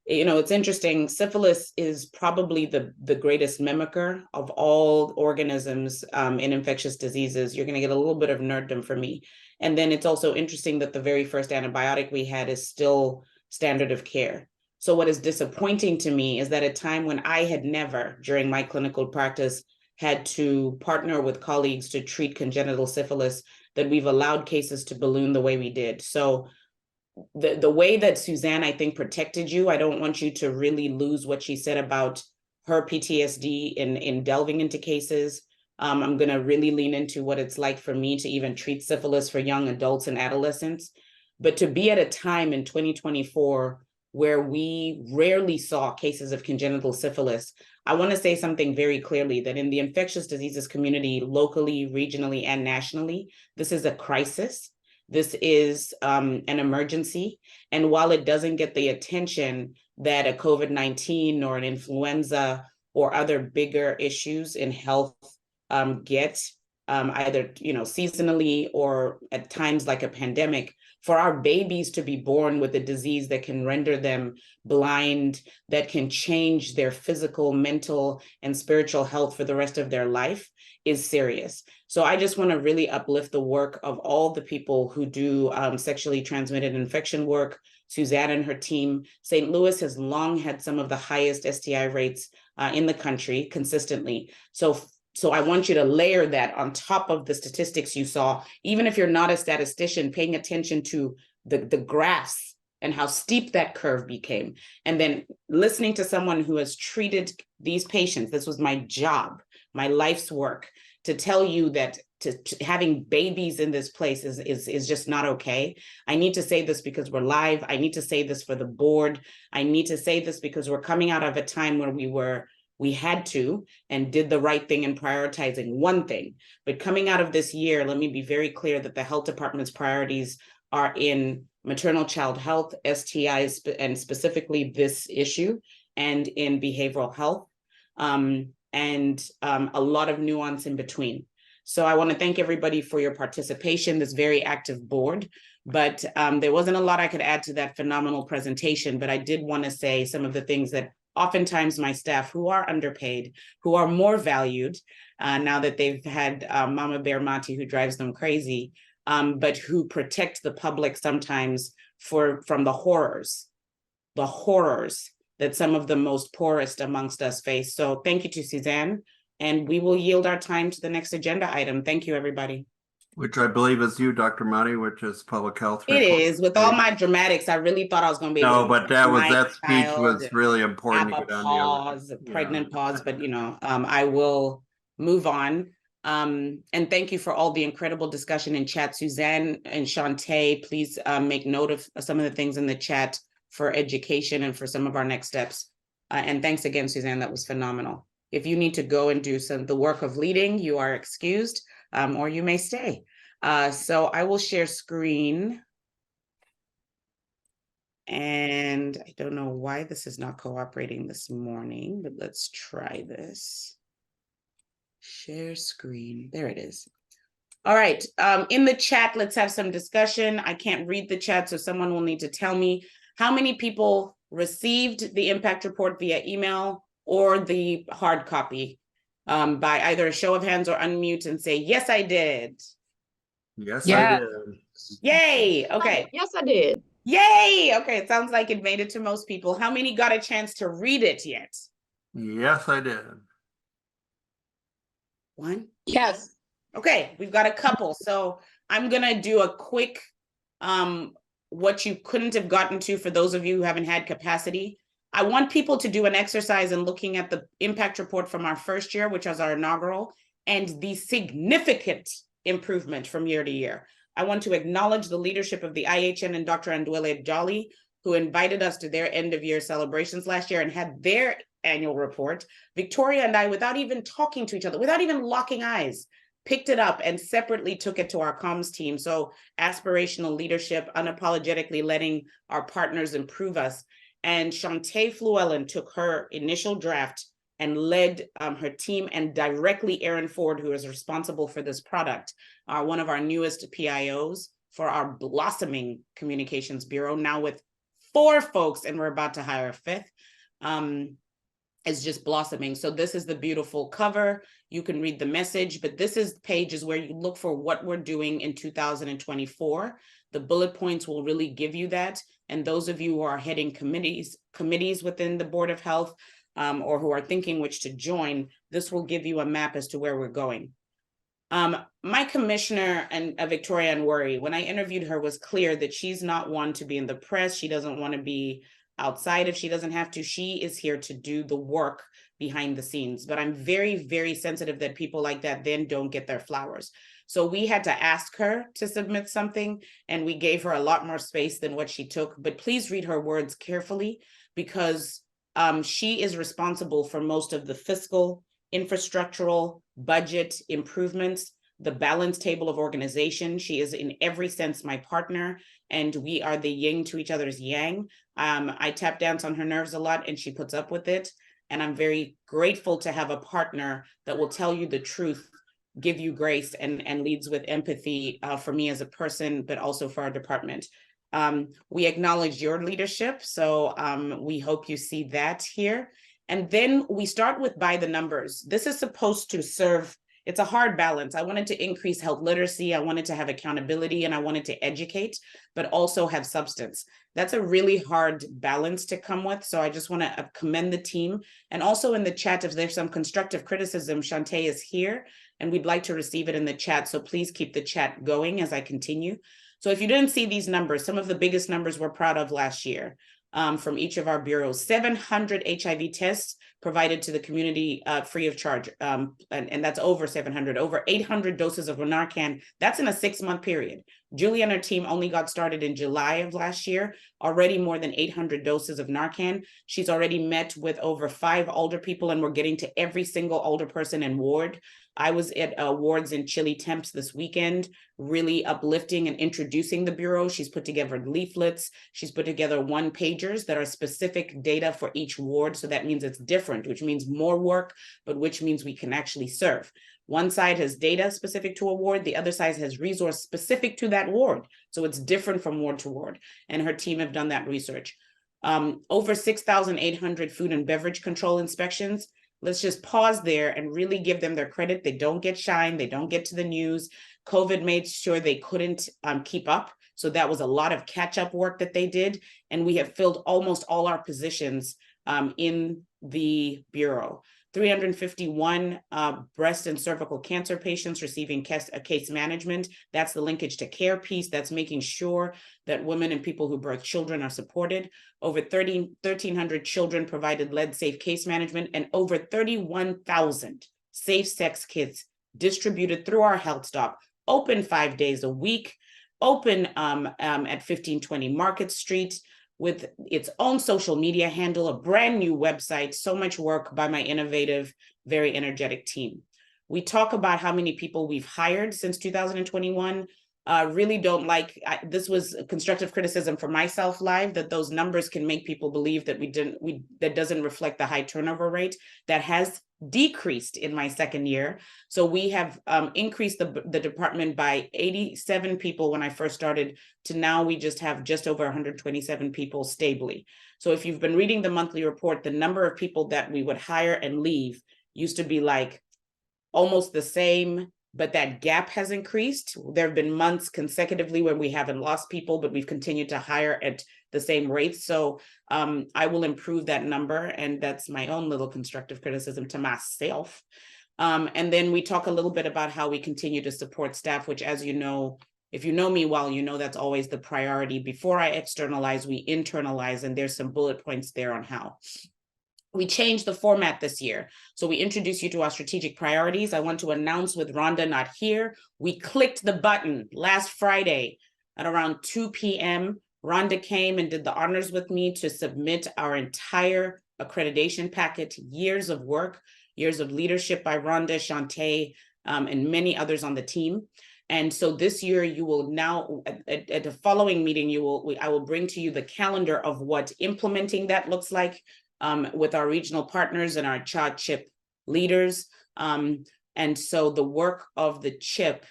You know, it's interesting. Syphilis is probably the greatest mimicker of all organisms in infectious diseases. You're going to get a little bit of nerddom from me. And then it's also interesting that the very first antibiotic we had is still standard of care. So what is disappointing to me is that at a time when I had never, during my clinical practice, had to partner with colleagues to treat congenital syphilis, that we've allowed cases to balloon the way we did. So the way that Suzanne, I think, protected you, I don't want you to really lose what she said about her PTSD in delving into cases. I'm going to really lean into what it's like for me to even treat syphilis for young adults and adolescents. But to be at a time in 2024 where we rarely saw cases of congenital syphilis, I want to say something very clearly, that in the infectious diseases community, locally, regionally, and nationally, this is a crisis. This is an emergency. And while it doesn't get the attention that a COVID-19 or an influenza or other bigger issues in health get, either seasonally or at times like a pandemic, for our babies to be born with a disease that can render them blind, that can change their physical, mental, and spiritual health for the rest of their life is serious. So I just want to really uplift the work of all the people who do sexually transmitted infection work. Suzanne and her team. St. Louis has long had some of the highest STI rates in the country consistently. So I want you to layer that on top of the statistics you saw, even if you're not a statistician, paying attention to the graphs and how steep that curve became. And then listening to someone who has treated these patients. This was my job, my life's work, to tell you that having babies in this place is just not okay. I need to say this because we're live. I need to say this for the board. I need to say this because we're coming out of a time where we had to and did the right thing in prioritizing one thing. But coming out of this year, let me be very clear that the health department's priorities are in maternal child health, STIs, and specifically this issue, and in behavioral health, and a lot of nuance in between. So I want to thank everybody for your participation, this very active board. But there wasn't a lot I could add to that phenomenal presentation, but I did want to say some of the things that oftentimes my staff, who are underpaid, who are more valued now that they've had Mama Bear Mati, who drives them crazy, but who protect the public sometimes from the horrors that some of the most poorest amongst us face. So thank you to Suzanne, and we will yield our time to the next agenda item. Thank you, everybody. Which I believe is you, Dr. Mati, which is public health. It is. With all my dramatics, I really thought I was going to be able No, to but that speech was really important. have a pause, a pregnant pause, but I will move on. And thank you for all the incredible discussion in chat. Suzanne and Shantae, please make note of some of the things in the chat for education and for some of our next steps. And thanks again, Suzanne, that was phenomenal. If you need to go and do the work of leading, you are excused, or you may stay. So I will share screen. And I don't know why this is not cooperating this morning, but let's try this. Share screen. There it is. All right. In the chat, let's have some discussion. I can't read the chat, so someone will need to tell me how many people received the impact report via email or the hard copy, by either a show of hands or unmute and say, yes, I did. Yes, Yeah. I did. Yay. Okay. Yes, I did. Yay. Okay. It sounds like it made it to most people. How many got a chance to read it yet? Yes, I did. One? Yes. Okay, we've got a couple. So I'm gonna do a quick what you couldn't have gotten to for those of you who haven't had capacity. I want people to do an exercise in looking at the impact report from our first year, which was our inaugural, and the significant improvement from year to year. I want to acknowledge the leadership of the IHN and Dr. Andwele Jolly, who invited us to their end of year celebrations last year and had their annual report, Victoria and I, without even talking to each other, without even locking eyes, picked it up and separately took it to our comms team. So aspirational leadership, unapologetically letting our partners improve us. And Shantae Fluellen took her initial draft and led her team, and directly Erin Ford, who is responsible for this product, one of our newest PIOs for our blossoming communications bureau, now with 4 folks, and we're about to hire a 5th. Is just blossoming. So this is the beautiful cover. You can read the message, but this is pages where you look for what we're doing in 2024. The bullet points will really give you that. And those of you who are heading committees within the Board of Health, or who are thinking which to join, this will give you a map as to where we're going. My commissioner, and Victoria Anwuri, when I interviewed her, was clear that she's not one to be in the press. She doesn't want to be outside if she doesn't have to. She is here to do the work behind the scenes. But I'm very, very sensitive that people like that then don't get their flowers. So we had to ask her to submit something, and we gave her a lot more space than what she took. But please read her words carefully, because she is responsible for most of the fiscal, infrastructural, budget improvements, the balance table of organization. She is in every sense my partner, and we are the yin to each other's yang. I tap dance on her nerves a lot, and she puts up with it. And I'm very grateful to have a partner that will tell you the truth, give you grace, and leads with empathy for me as a person, but also for our department. We acknowledge your leadership, so we hope you see that here. And then we start with by the numbers. This is supposed to serve, it's a hard balance. I wanted to increase health literacy, I wanted to have accountability, and I wanted to educate, but also have substance. That's a really hard balance to come with. So I just want to commend the team. And also in the chat, if there's some constructive criticism, Shantae is here, and we'd like to receive it in the chat. So please keep the chat going as I continue. So if you didn't see these numbers, some of the biggest numbers we're proud of last year. From each of our bureaus, 700 HIV tests provided to the community free of charge. And that's over 700, over 800 doses of Narcan. That's in a 6-month period. Julie and her team only got started in July of last year, already more than 800 doses of Narcan. She's already met with over 5 older people, and we're getting to every single older person in ward. I was at wards in Chile Temps this weekend, really uplifting and introducing the bureau. She's put together leaflets. She's put together 1-pagers that are specific data for each ward. So that means it's different, which means more work, but which means we can actually serve. One side has data specific to a ward. The other side has resource specific to that ward. So it's different from ward to ward. And her team have done that research. Over 6,800 food and beverage control inspections. Let's just pause there and really give them their credit. They don't get shine. They don't get to the news. COVID made sure they couldn't keep up. So that was a lot of catch-up work that they did. And we have filled almost all our positions in the Bureau. 351 breast and cervical cancer patients receiving case management. That's the linkage to care piece. That's making sure that women and people who birth children are supported. Over 1,300 children provided lead-safe case management, and over 31,000 safe sex kits distributed through our health stop, open 5 days a week, open at 1520 Market Street, with its own social media handle, a brand new website, so much work by my innovative, very energetic team. We talk about how many people we've hired since 2021. Really don't like, this was constructive criticism for myself live, that those numbers can make people believe that that doesn't reflect the high turnover rate. That has decreased in my 2nd year. So we have increased the department by 87 people when I first started, to now we just have just over 127 people stably. So if you've been reading the monthly report, the number of people that we would hire and leave used to be like almost the same, but that gap has increased. There have been months consecutively where we haven't lost people, but we've continued to hire at the same rates. So I will improve that number, and that's my own little constructive criticism to myself. And then we talk a little bit about how we continue to support staff, which, as you know, if you know me well, you know that's always the priority. Before I externalize, we internalize, and there's some bullet points there on how. We changed the format this year. So we introduced you to our strategic priorities. I want to announce, with Rhonda not here, we clicked the button last Friday at around 2 p.m. Rhonda came and did the honors with me to submit our entire accreditation packet, years of work, years of leadership by Rhonda, Shantae, and many others on the team. And so this year you will now, at the following meeting, I will bring to you the calendar of what implementing that looks like with our regional partners and our CHA CHIP leaders. And so the work of the CHIP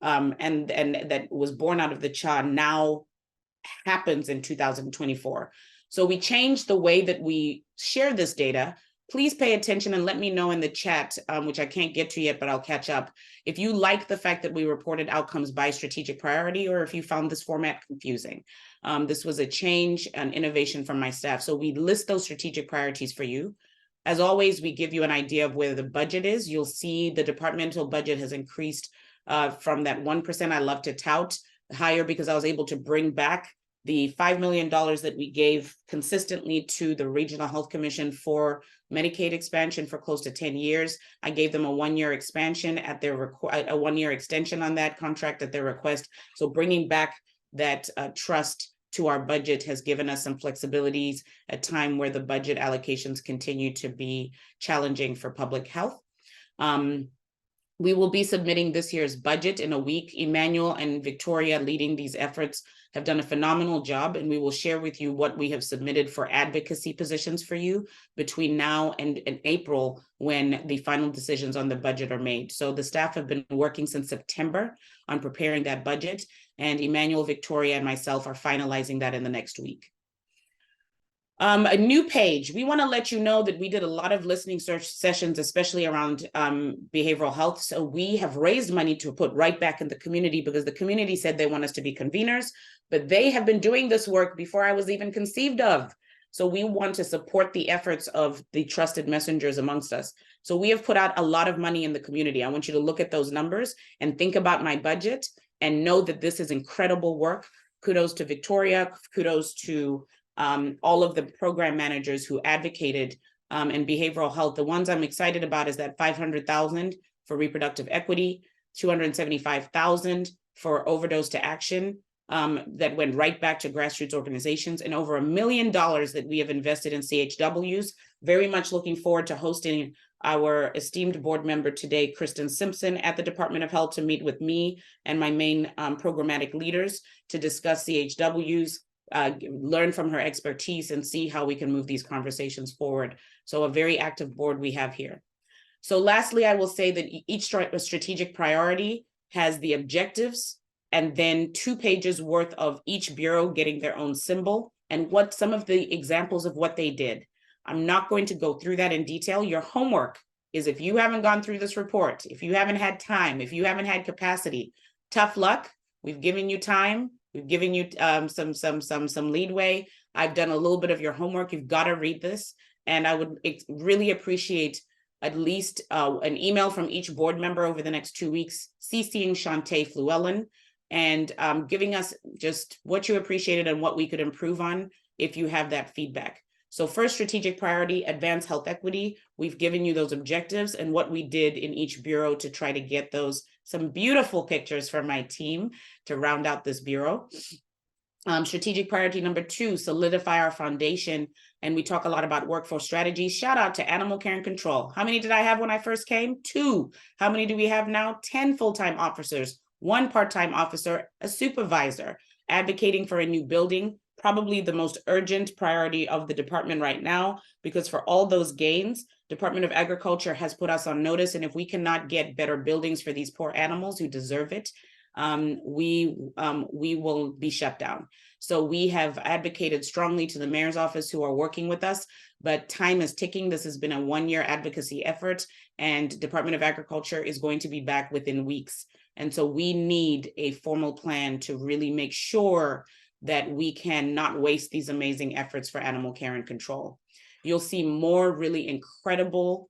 and that was born out of the CHA now happens in 2024. So we changed the way that we share this data. Please pay attention and let me know in the chat, which I can't get to yet, but I'll catch up. If you like the fact that we reported outcomes by strategic priority, or if you found this format confusing. This was a change and innovation from my staff. So we list those strategic priorities for you. As always, we give you an idea of where the budget is. You'll see the departmental budget has increased from that 1% I love to tout higher because I was able to bring back the $5 million that we gave consistently to the Regional Health Commission for Medicaid expansion for close to 10 years. I gave them a 1-year expansion at their a 1-year extension on that contract at their request. So bringing back that trust to our budget has given us some flexibilities at a time where the budget allocations continue to be challenging for public health. We will be submitting this year's budget in a week. Emmanuel and Victoria, leading these efforts, have done a phenomenal job, and we will share with you what we have submitted for advocacy positions for you between now and April, when the final decisions on the budget are made. So the staff have been working since September on preparing that budget, and Emmanuel, Victoria, and myself are finalizing that in the next week. A new page. We want to let you know that we did a lot of listening search sessions, especially around behavioral health. So we have raised money to put right back in the community because the community said they want us to be conveners, but they have been doing this work before I was even conceived of. So we want to support the efforts of the trusted messengers amongst us. So we have put out a lot of money in the community. I want you to look at those numbers and think about my budget and know that this is incredible work. Kudos to Victoria, kudos to all of the program managers who advocated in behavioral health. The ones I'm excited about is that $500,000 for reproductive equity, $275,000 for overdose to action that went right back to grassroots organizations, and over $1 million that we have invested in CHWs. Very much looking forward to hosting our esteemed board member today, Kristen Simpson, at the Department of Health to meet with me and my main programmatic leaders to discuss CHWs, learn from her expertise and see how we can move these conversations forward. So a very active board we have here. So lastly, I will say that each strategic priority has the objectives and then 2 pages worth of each bureau getting their own symbol and what some of the examples of what they did. I'm not going to go through that in detail. Your homework is, if you haven't gone through this report, if you haven't had time, if you haven't had capacity, tough luck. We've given you time. We've given you some leadway. I've done a little bit of your homework. You've got to read this. And I would really appreciate at least an email from each board member over the next 2 weeks, CCing Shantae Fluellen, and giving us just what you appreciated and what we could improve on if you have that feedback. So first strategic priority, advance health equity. We've given you those objectives and what we did in each bureau to try to get those, some beautiful pictures from my team to round out this bureau. Strategic priority number 2, solidify our foundation. And we talk a lot about workforce strategies. Shout out to Animal Care and Control. How many did I have when I first came? 2. How many do we have now? 10 full-time officers, 1 part-time officer, a supervisor, advocating for a new building. Probably the most urgent priority of the department right now, because for all those gains, Department of Agriculture has put us on notice. And if we cannot get better buildings for these poor animals who deserve it, we will be shut down. So we have advocated strongly to the mayor's office who are working with us, but time is ticking. This has been a 1-year advocacy effort, and Department of Agriculture is going to be back within weeks. And so we need a formal plan to really make sure that we cannot waste these amazing efforts for animal care and control. You'll see more really incredible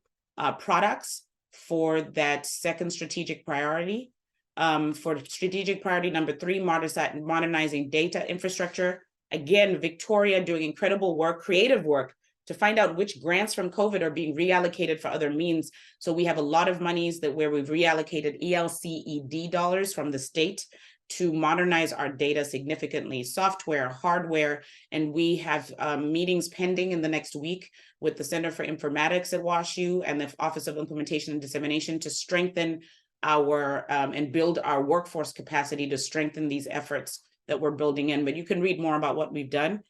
products for that second strategic priority. For strategic priority number 3, modernizing data infrastructure. Again, Victoria doing incredible work, creative work, to find out which grants from COVID are being reallocated for other means. So we have a lot of monies where we've reallocated ELCED dollars from the state to modernize our data significantly, software, hardware, and we have meetings pending in the next week with the Center for Informatics at WashU and the Office of Implementation and Dissemination to strengthen our and build our workforce capacity to strengthen these efforts that we're building in. But you can read more about what we've done.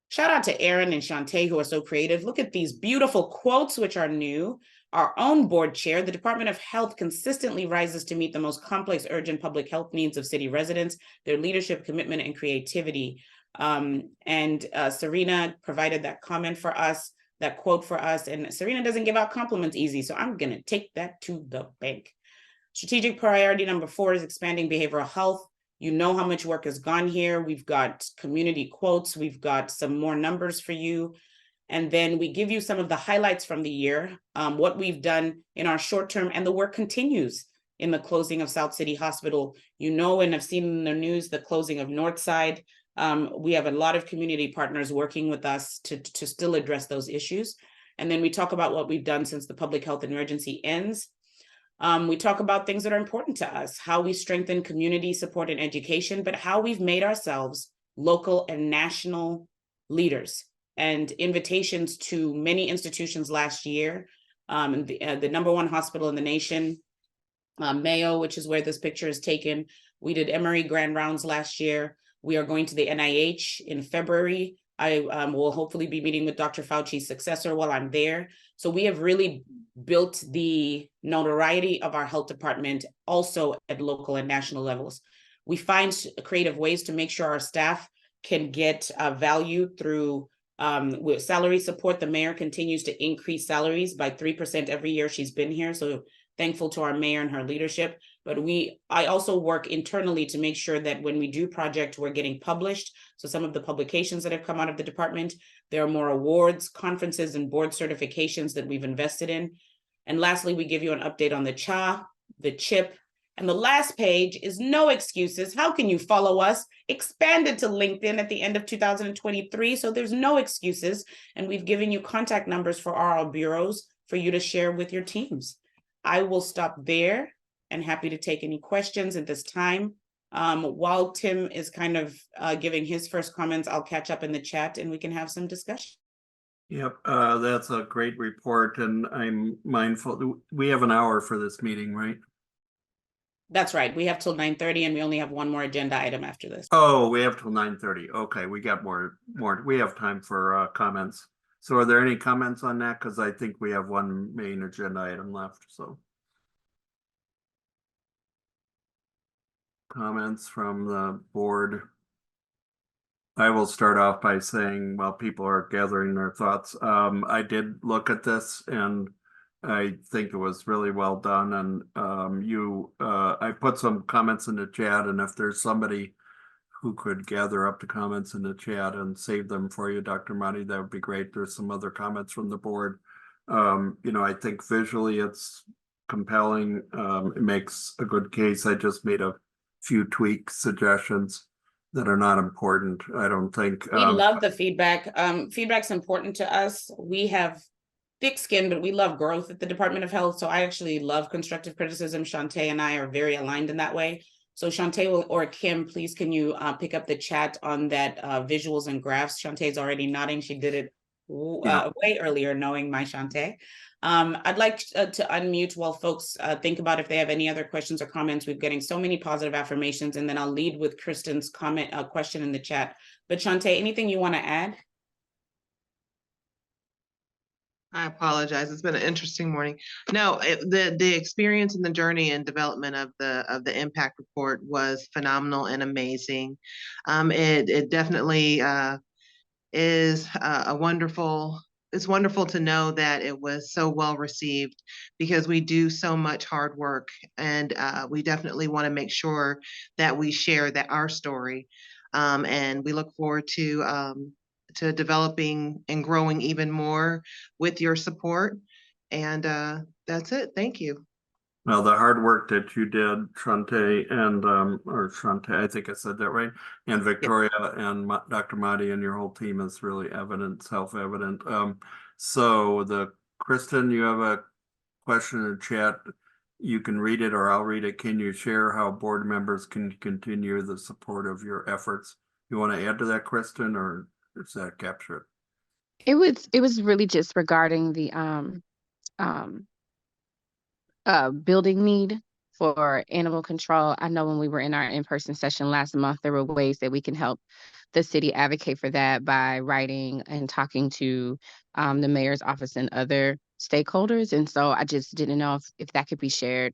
Shout out to Aaron and Shantae, who are so creative. Look at these beautiful quotes, which are new. Our own board chair, the Department of Health consistently rises to meet the most complex, urgent public health needs of city residents, their leadership, commitment, and creativity. Serena provided that comment for us, that quote for us, and Serena doesn't give out compliments easy, so I'm gonna take that to the bank. Strategic priority number 4 is expanding behavioral health. You know how much work has gone here. We've got community quotes. We've got some more numbers for you. And then we give you some of the highlights from the year, what we've done in our short term, and the work continues in the closing of South City Hospital. You know, and I've seen in the news, the closing of Northside. We have a lot of community partners working with us to still address those issues. And then we talk about what we've done since the public health emergency ends. We talk about things that are important to us, how we strengthen community support and education, but how we've made ourselves local and national leaders, and invitations to many institutions last year. The number 1 hospital in the nation, Mayo, which is where this picture is taken. We did Emory Grand Rounds last year. We are going to the NIH in February. I will hopefully be meeting with Dr. Fauci's successor while I'm there. So we have really built the notoriety of our health department also at local and national levels. We find creative ways to make sure our staff can get value through with salary support. The mayor continues to increase salaries by 3% every year she's been here. So thankful to our mayor and her leadership. But I also work internally to make sure that when we do project, we're getting published. So some of the publications that have come out of the department, there are more awards, conferences, and board certifications that we've invested in. And lastly, we give you an update on the CHA, the CHIP, and the last page is no excuses. How can you follow us? Expanded to LinkedIn at the end of 2023. So there's no excuses. And we've given you contact numbers for our bureaus for you to share with your teams. I will stop there and happy to take any questions at this time. While Tim is kind of giving his first comments, I'll catch up in the chat and we can have some discussion. Yep, that's a great report, and I'm mindful, we have an hour for this meeting, right? That's right. We have till 9:30 and we only have one more agenda item after this. Oh, we have till 9:30. Okay, we got more, we have time for comments. So are there any comments on that? Because I think we have one main agenda item left, so. Comments from the board. I will start off by saying, while people are gathering their thoughts, I did look at this and I think it was really well done. And I put some comments in the chat, and if there's somebody who could gather up the comments in the chat and save them for you, Dr. Mahdi, that would be great. There's some other comments from the board. I think visually it's compelling. It makes a good case. I just made a few tweak suggestions that are not important. I don't think. We love the feedback. Feedback's important to us. We have thick skin, but we love growth at the Department of Health. So I actually love constructive criticism. Shantae and I are very aligned in that way. So Shantae or Kim, please, can you pick up the chat on that visuals and graphs? Shantae's already nodding. She did it way earlier, knowing my Shantae. I'd like to unmute while folks think about if they have any other questions or comments. We're getting so many positive affirmations, and then I'll lead with Kristen's comment, question in the chat. But Shantae, anything you want to add? I apologize. It's been an interesting morning. No, the experience and the journey and development of the impact report was phenomenal and amazing. It definitely is a wonderful. It's wonderful to know that it was so well received, because we do so much hard work, and we definitely want to make sure that we share our story, and we look forward to developing and growing even more with your support. And that's it. Thank you. Well, the hard work that you did, Shantae, and or Shantae, I think I said that right, and Victoria and Dr. Mahdi and your whole team is really evident, self-evident. So Kristen, you have a question in the chat. you can read it or I'll read it. Can you share how board members can continue the support of your efforts? You want to add to that, Kristen, or is that captured? It was really just regarding the um building need for animal control. I know when we were in our in-person session last month, there were ways that we can help the city advocate for that by writing and talking to the mayor's office and other stakeholders. And so I just didn't know if that could be shared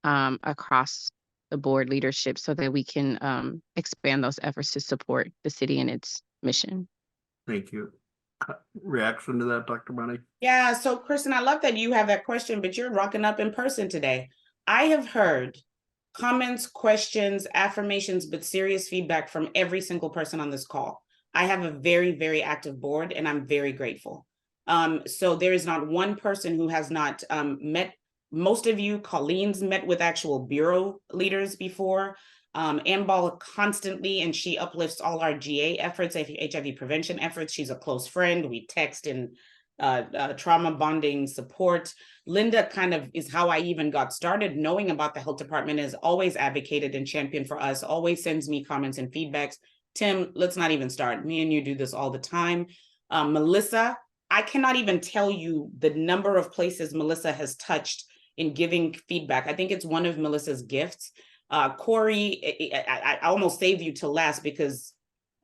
across the board leadership so that we can expand those efforts to support the city and its mission. Thank you. Reaction to that, Dr. Money? Yeah, so Kristen, I love that you have that question, but you're rocking up in person today. I have heard comments, questions, affirmations, but serious feedback from every single person on this call. I have a very, very active board and I'm very grateful. So there is not one person who has not met. Most of you, Colleen's met with actual bureau leaders before. Ambal constantly, and she uplifts all our GA efforts, HIV prevention efforts. She's a close friend. We text and trauma bonding support. Linda kind of is how I even got started knowing about the health department, has always advocated and championed for us, always sends me comments and feedbacks. Tim, let's not even start. Me and you do this all the time. Melissa, I cannot even tell you the number of places Melissa has touched in giving feedback. I think it's one of Melissa's gifts. Corey, I almost saved you to last because,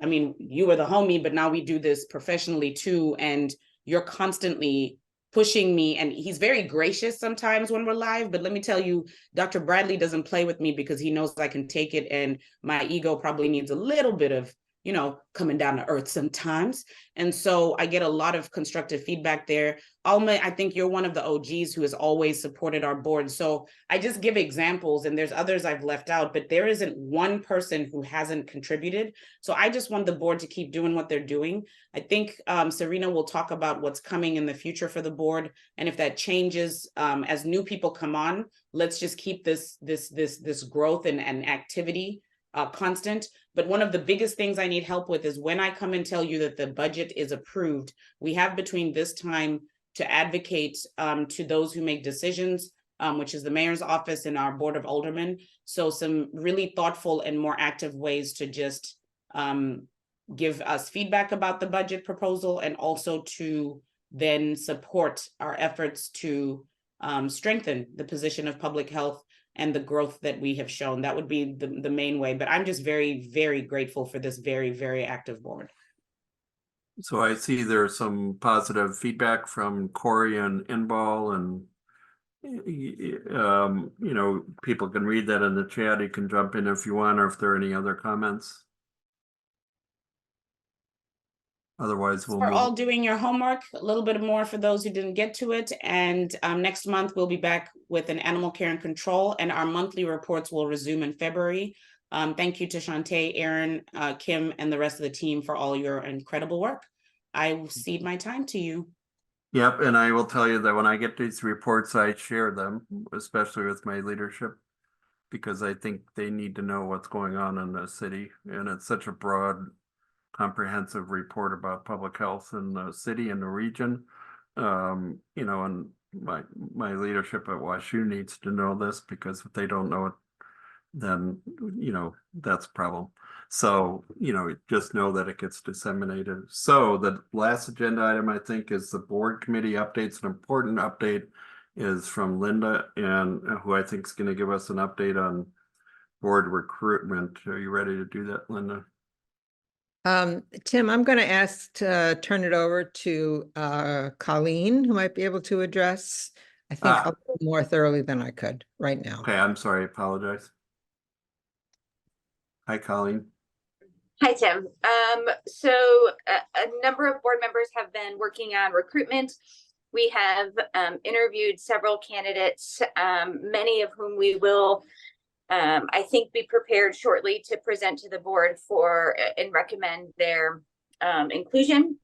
I mean, you were the homie, but now we do this professionally too. And you're constantly pushing me, and he's very gracious sometimes when we're live, but let me tell you, Dr. Bradley doesn't play with me because he knows I can take it, and my ego probably needs a little bit of, you know, coming down to earth sometimes. And so I get a lot of constructive feedback there. Alma, I think you're one of the OGs who has always supported our board. So I just give examples, and there's others I've left out, but there isn't one person who hasn't contributed. So I just want the board to keep doing what they're doing. I think Serena will talk about what's coming in the future for the board. And if that changes as new people come on, let's just keep this growth and activity constant. But one of the biggest things I need help with is when I come and tell you that the budget is approved, we have between this time to advocate to those who make decisions, which is the mayor's office and our board of aldermen. So some really thoughtful and more active ways to just give us feedback about the budget proposal, and also to then support our efforts to strengthen the position of public health and the growth that we have shown. That would be the main way. But I'm just very, very grateful for this very, very active board. So I see there's some positive feedback from Corey and Inbal, and you know, people can read that in the chat. You can jump in if you want, or if there are any other comments. Otherwise, we'll We're move. all doing your homework, a little bit more for those who didn't get to it. And next month, we'll be back with an animal care and control, and our monthly reports will resume in February. Thank you to Shantae, Aaron, Kim, and the rest of the team for all your incredible work. I will cede my time to you. Yep, and I will tell you that when I get these reports, I share them, especially with my leadership, because I think they need to know what's going on in the city. And it's such a broad, comprehensive report about public health in the city and the region. You know, and my leadership at WashU needs to know this, because if they don't know it, then, you know, that's a problem. So, you know, just know that it gets disseminated. So the last agenda item, I think, is the board committee updates. An important update is from Linda, and who I think is going to give us an update on board recruitment. Are you ready to do that, Linda? Tim, I'm going to ask to turn it over to Colleen, who might be able to address, I think, a little more thoroughly than I could right now. Okay, I'm sorry, I apologize. Hi, Colleen. Hi, Tim. So a number of board members have been working on recruitment. We have interviewed several candidates, many of whom we will, I think, be prepared shortly to present to the board for and recommend their inclusion.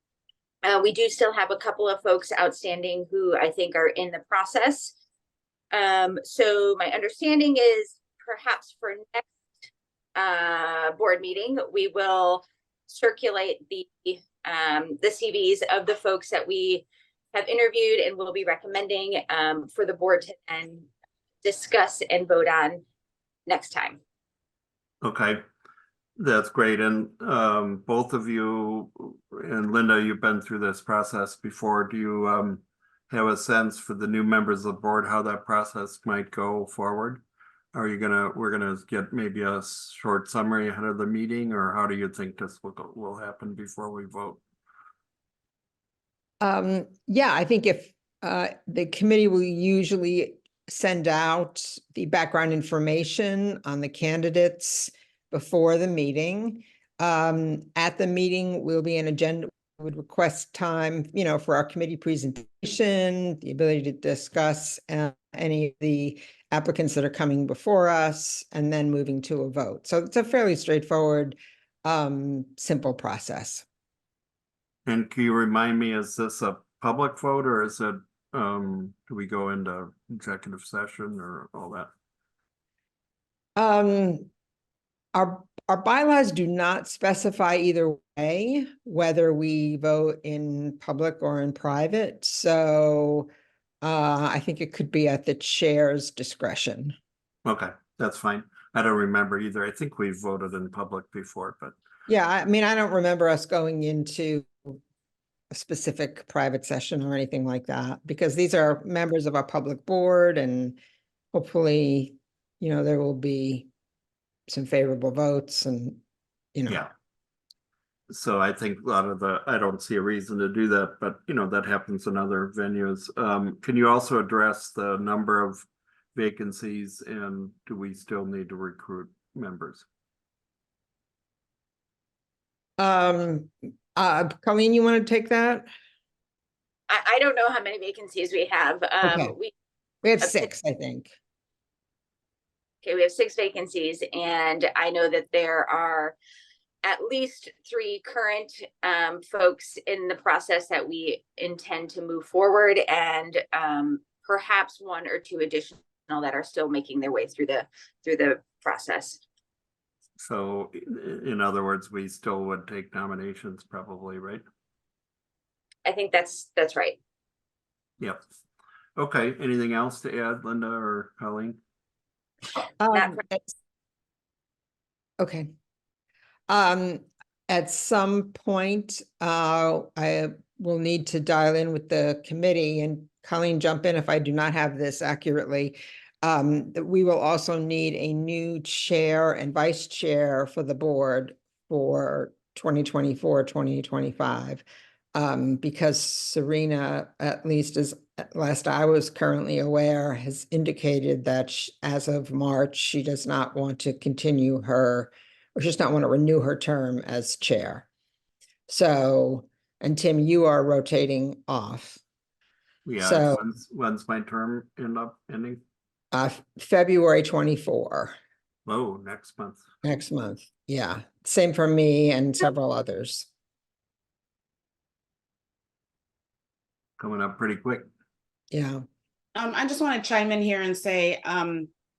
We do still have a couple of folks outstanding who I think are in the process. So my understanding is perhaps for next board meeting, we will circulate the CVs of the folks that we have interviewed and will be recommending for the board to then discuss and vote on next time. Okay, that's great. And both of you and Linda, you've been through this process before. Do you have a sense for the new members of the board how that process might go forward? Are you we're gonna get maybe a short summary ahead of the meeting, or how do you think this will happen before we vote? Yeah, I think if the committee will usually send out the background information on the candidates before the meeting. At the meeting will be an agenda, would request time, for our committee presentation, the ability to discuss any of the applicants that are coming before us, and then moving to a vote. So it's a fairly straightforward, simple process. And can you remind me, is this a public vote, or is it, do we go into executive session or all that? Our bylaws do not specify either way, whether we vote in public or in private. So I think it could be at the chair's discretion. Okay, that's fine. I don't remember either. I think we've voted in public before, but Yeah, I mean, I don't remember us going into a specific private session or anything like that, because these are members of our public board, and hopefully, there will be some favorable votes and, yeah. So I think a lot of I don't see a reason to do that, but that happens in other venues. Can you also address the number of vacancies, and do we still need to recruit members? Colleen, you want to take that? I don't know how many vacancies we have. Okay. We have uh, 6, I think. Okay, we have 6 vacancies, and I know that there are at least 3 current folks in the process that we intend to move forward, and perhaps 1 or 2 additional that are still making their way through the process. So in other words, we still would take nominations probably, right? I think that's right. Yep. Okay, anything else to add, Linda or Colleen? Okay. At some point, I will need to dial in with the committee, and Colleen, jump in if I do not have this accurately. That we will also need a new chair and vice chair for the board for 2024, 2025. Because Serena, at least as last I was currently aware, has indicated that as of March, she does not want to continue or she does not want to renew her term as chair. So, and Tim, you are rotating off. Yeah, So, when's my term ending? February 24. Oh, next month. Next month. Yeah. Same for me and several others. Coming up pretty quick. Yeah. I just want to chime in here and say,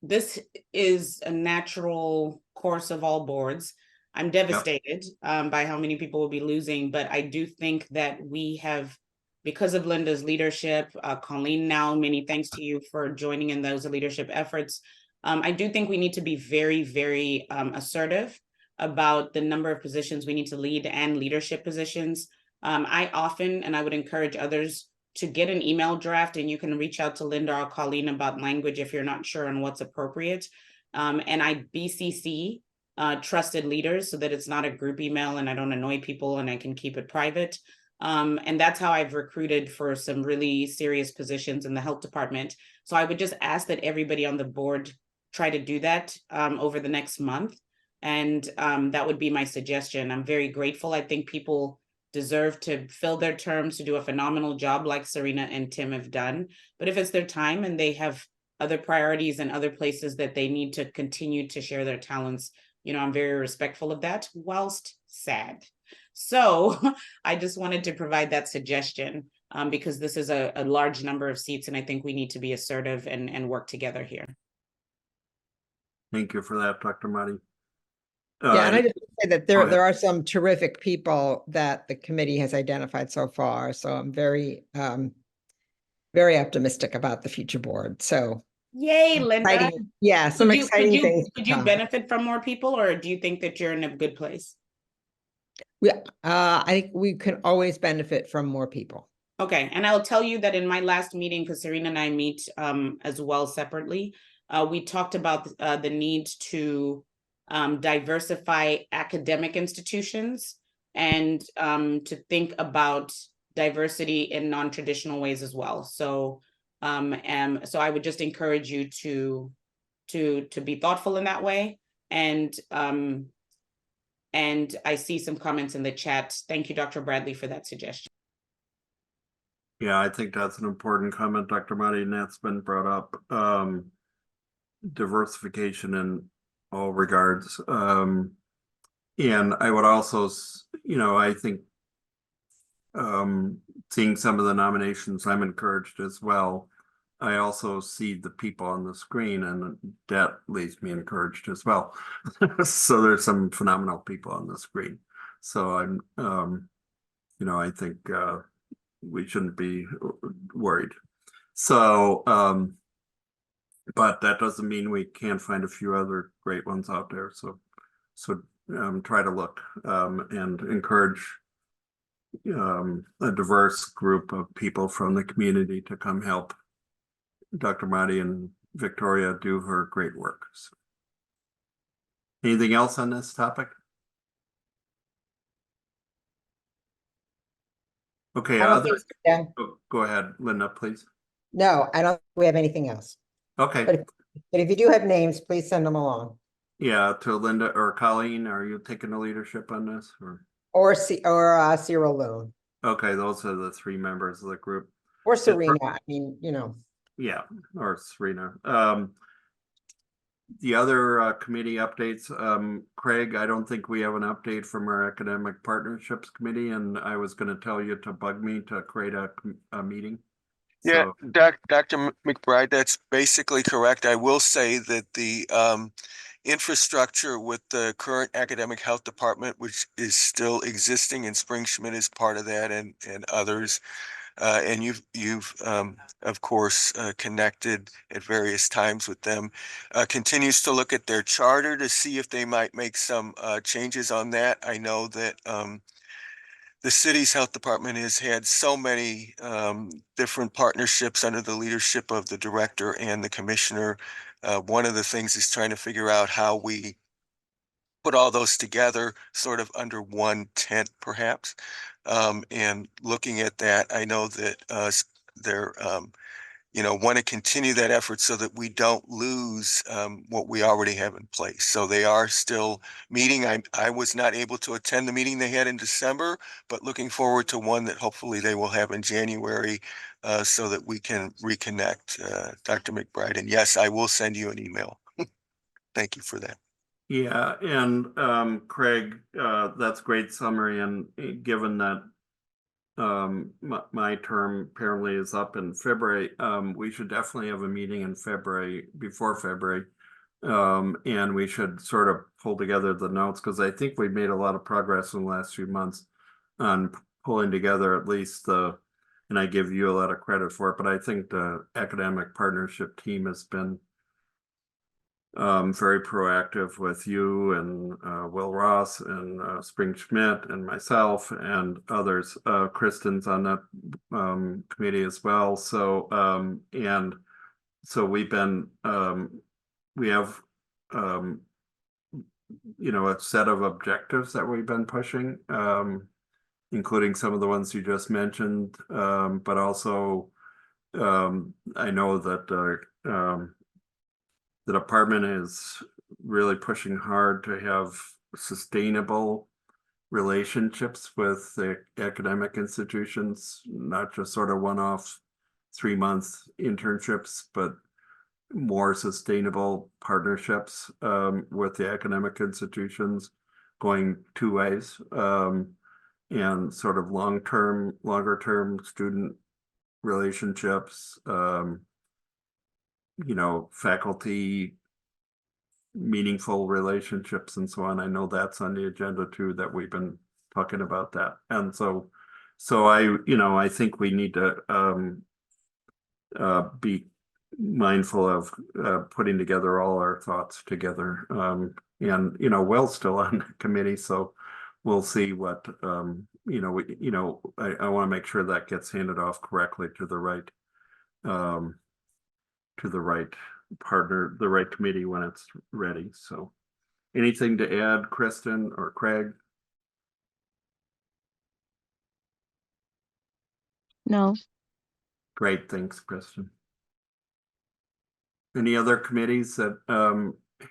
this is a natural course of all boards. I'm devastated by how many people will be losing, but I do think that we have, because of Linda's leadership, Colleen, now many thanks to you for joining in those leadership efforts. I do think we need to be very, very assertive about the number of positions we need to lead and leadership positions. I often, and I would encourage others to get an email draft, and you can reach out to Linda or Colleen about language if you're not sure on what's appropriate. And I BCC trusted leaders so that it's not a group email and I don't annoy people and I can keep it private. And that's how I've recruited for some really serious positions in the health department. So I would just ask that everybody on the board try to do that over the next month. And that would be my suggestion. I'm very grateful. I think people deserve to fill their terms, to do a phenomenal job like Serena and Tim have done. But if it's their time and they have other priorities and other places that they need to continue to share their talents, I'm very respectful of that, whilst sad. So I just wanted to provide that suggestion because this is a large number of seats, and I think we need to be assertive and work together here. Thank you for that, Dr. Mahdi. Yeah, and I just say that there are some terrific people that the committee has identified so far. So I'm very, very optimistic about the future board. So Yay, Linda. Exciting, yeah, some Could you, exciting things. could to you come. benefit from more people, or do you think that you're in a good place? Yeah, I think we can always benefit from more people. Okay, and I'll tell you that in my last meeting, because Serena and I meet as well separately, we talked about the need to diversify academic institutions and to think about diversity in non-traditional ways as well. So so I would just encourage you to be thoughtful in that way. And I see some comments in the chat. Thank you, Dr. Bradley, for that suggestion. Yeah, I think that's an important comment, Dr. Marty, and that's been brought up. Diversification in all regards. And I would also, I think seeing some of the nominations, I'm encouraged as well. I also see the people on the screen, and that leaves me encouraged as well. So there's some phenomenal people on the screen. So I'm, I think we shouldn't be worried. So, but that doesn't mean we can't find a few other great ones out there. So try to look and encourage a diverse group of people from the community to come help Dr. Marty and Victoria do her great work. So, anything else on this topic? Okay, I don't think so, Dan. go ahead, Linda, please. No, I don't think we have anything else. Okay. But if you do have names, please send them along. Yeah, to Linda or Colleen, are you taking the leadership on this, Or Cyril Loon. Okay, those are the three members of the group. Or Serena, I mean, Yeah, or Serena. The other committee updates, Craig, I don't think we have an update from our Academic Partnerships Committee, and I was going to tell you to bug me to create a meeting. Yeah, So, Dr. McBride, that's basically correct. I will say that the infrastructure with the current academic health department, which is still existing, and Spring Schmidt is part of that, and others. And you've of course connected at various times with them, continues to look at their charter to see if they might make some changes on that. I know that the city's health department has had so many different partnerships under the leadership of the director and the commissioner. One of the things is trying to figure out how we put all those together sort of under one tent, perhaps. And looking at that, I know that they're want to continue that effort so that we don't lose what we already have in place. So they are still meeting. I was not able to attend the meeting they had in December, but looking forward to one that hopefully they will have in January so that we can reconnect, Dr. McBride. And yes, I will send you an email. Thank you for that. yeah, and Craig, that's great summary. And given that my term apparently is up in February, we should definitely have a meeting in February, before February, and we should sort of pull together the notes, because I think we've made a lot of progress in the last few months on pulling together at least and I give you a lot of credit for it, but I think the academic partnership team has been very proactive with you and Will Ross and Spring Schmidt and myself and others. Kristen's on that committee as well. So and so we've been we have a set of objectives that we've been pushing, including some of the ones you just mentioned, but also I know that the department is really pushing hard to have sustainable relationships with the academic institutions, not just sort of one-off 3-month internships, but more sustainable partnerships with the academic institutions going 2 ways, and sort of longer-term student relationships, faculty meaningful relationships and so on. I know that's on the agenda too, that we've been talking about that. And so I think we need to be mindful of putting together all our thoughts together. And you know, Will's still on the committee, so we'll see what you know. I want to make sure that gets handed off correctly to the right partner, the right committee when it's ready. So, anything to add, Kristen or Craig? No. Great, thanks, Kristen. Any other committees that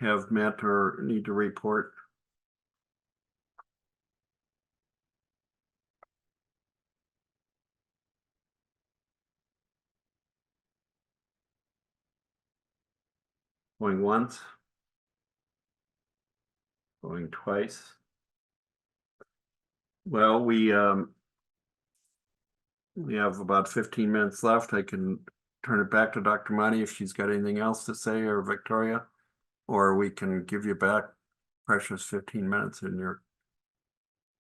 have met or need to report? Going once? Going twice? Well, we have about 15 minutes left. I can turn it back to Dr. Monty if she's got anything else to say, or Victoria, or we can give you back precious 15 minutes in your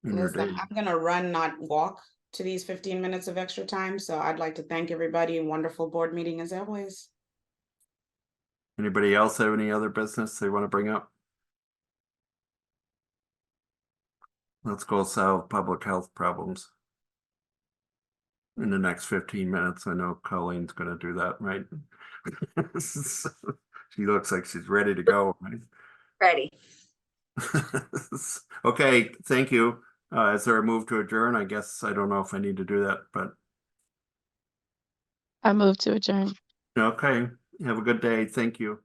Listen, day. I'm gonna run, not walk, to these 15 minutes of extra time. So I'd like to thank everybody. Wonderful board meeting as always. Anybody else have any other business they want to bring up? Let's go solve public health problems in the next 15 minutes. I know Colleen's going to do that, right? She looks like she's ready to go. Ready. Okay, thank you. Is there a move to adjourn? I guess I don't know if I need to do that, but I move to adjourn. okay. Have a good day. Thank you.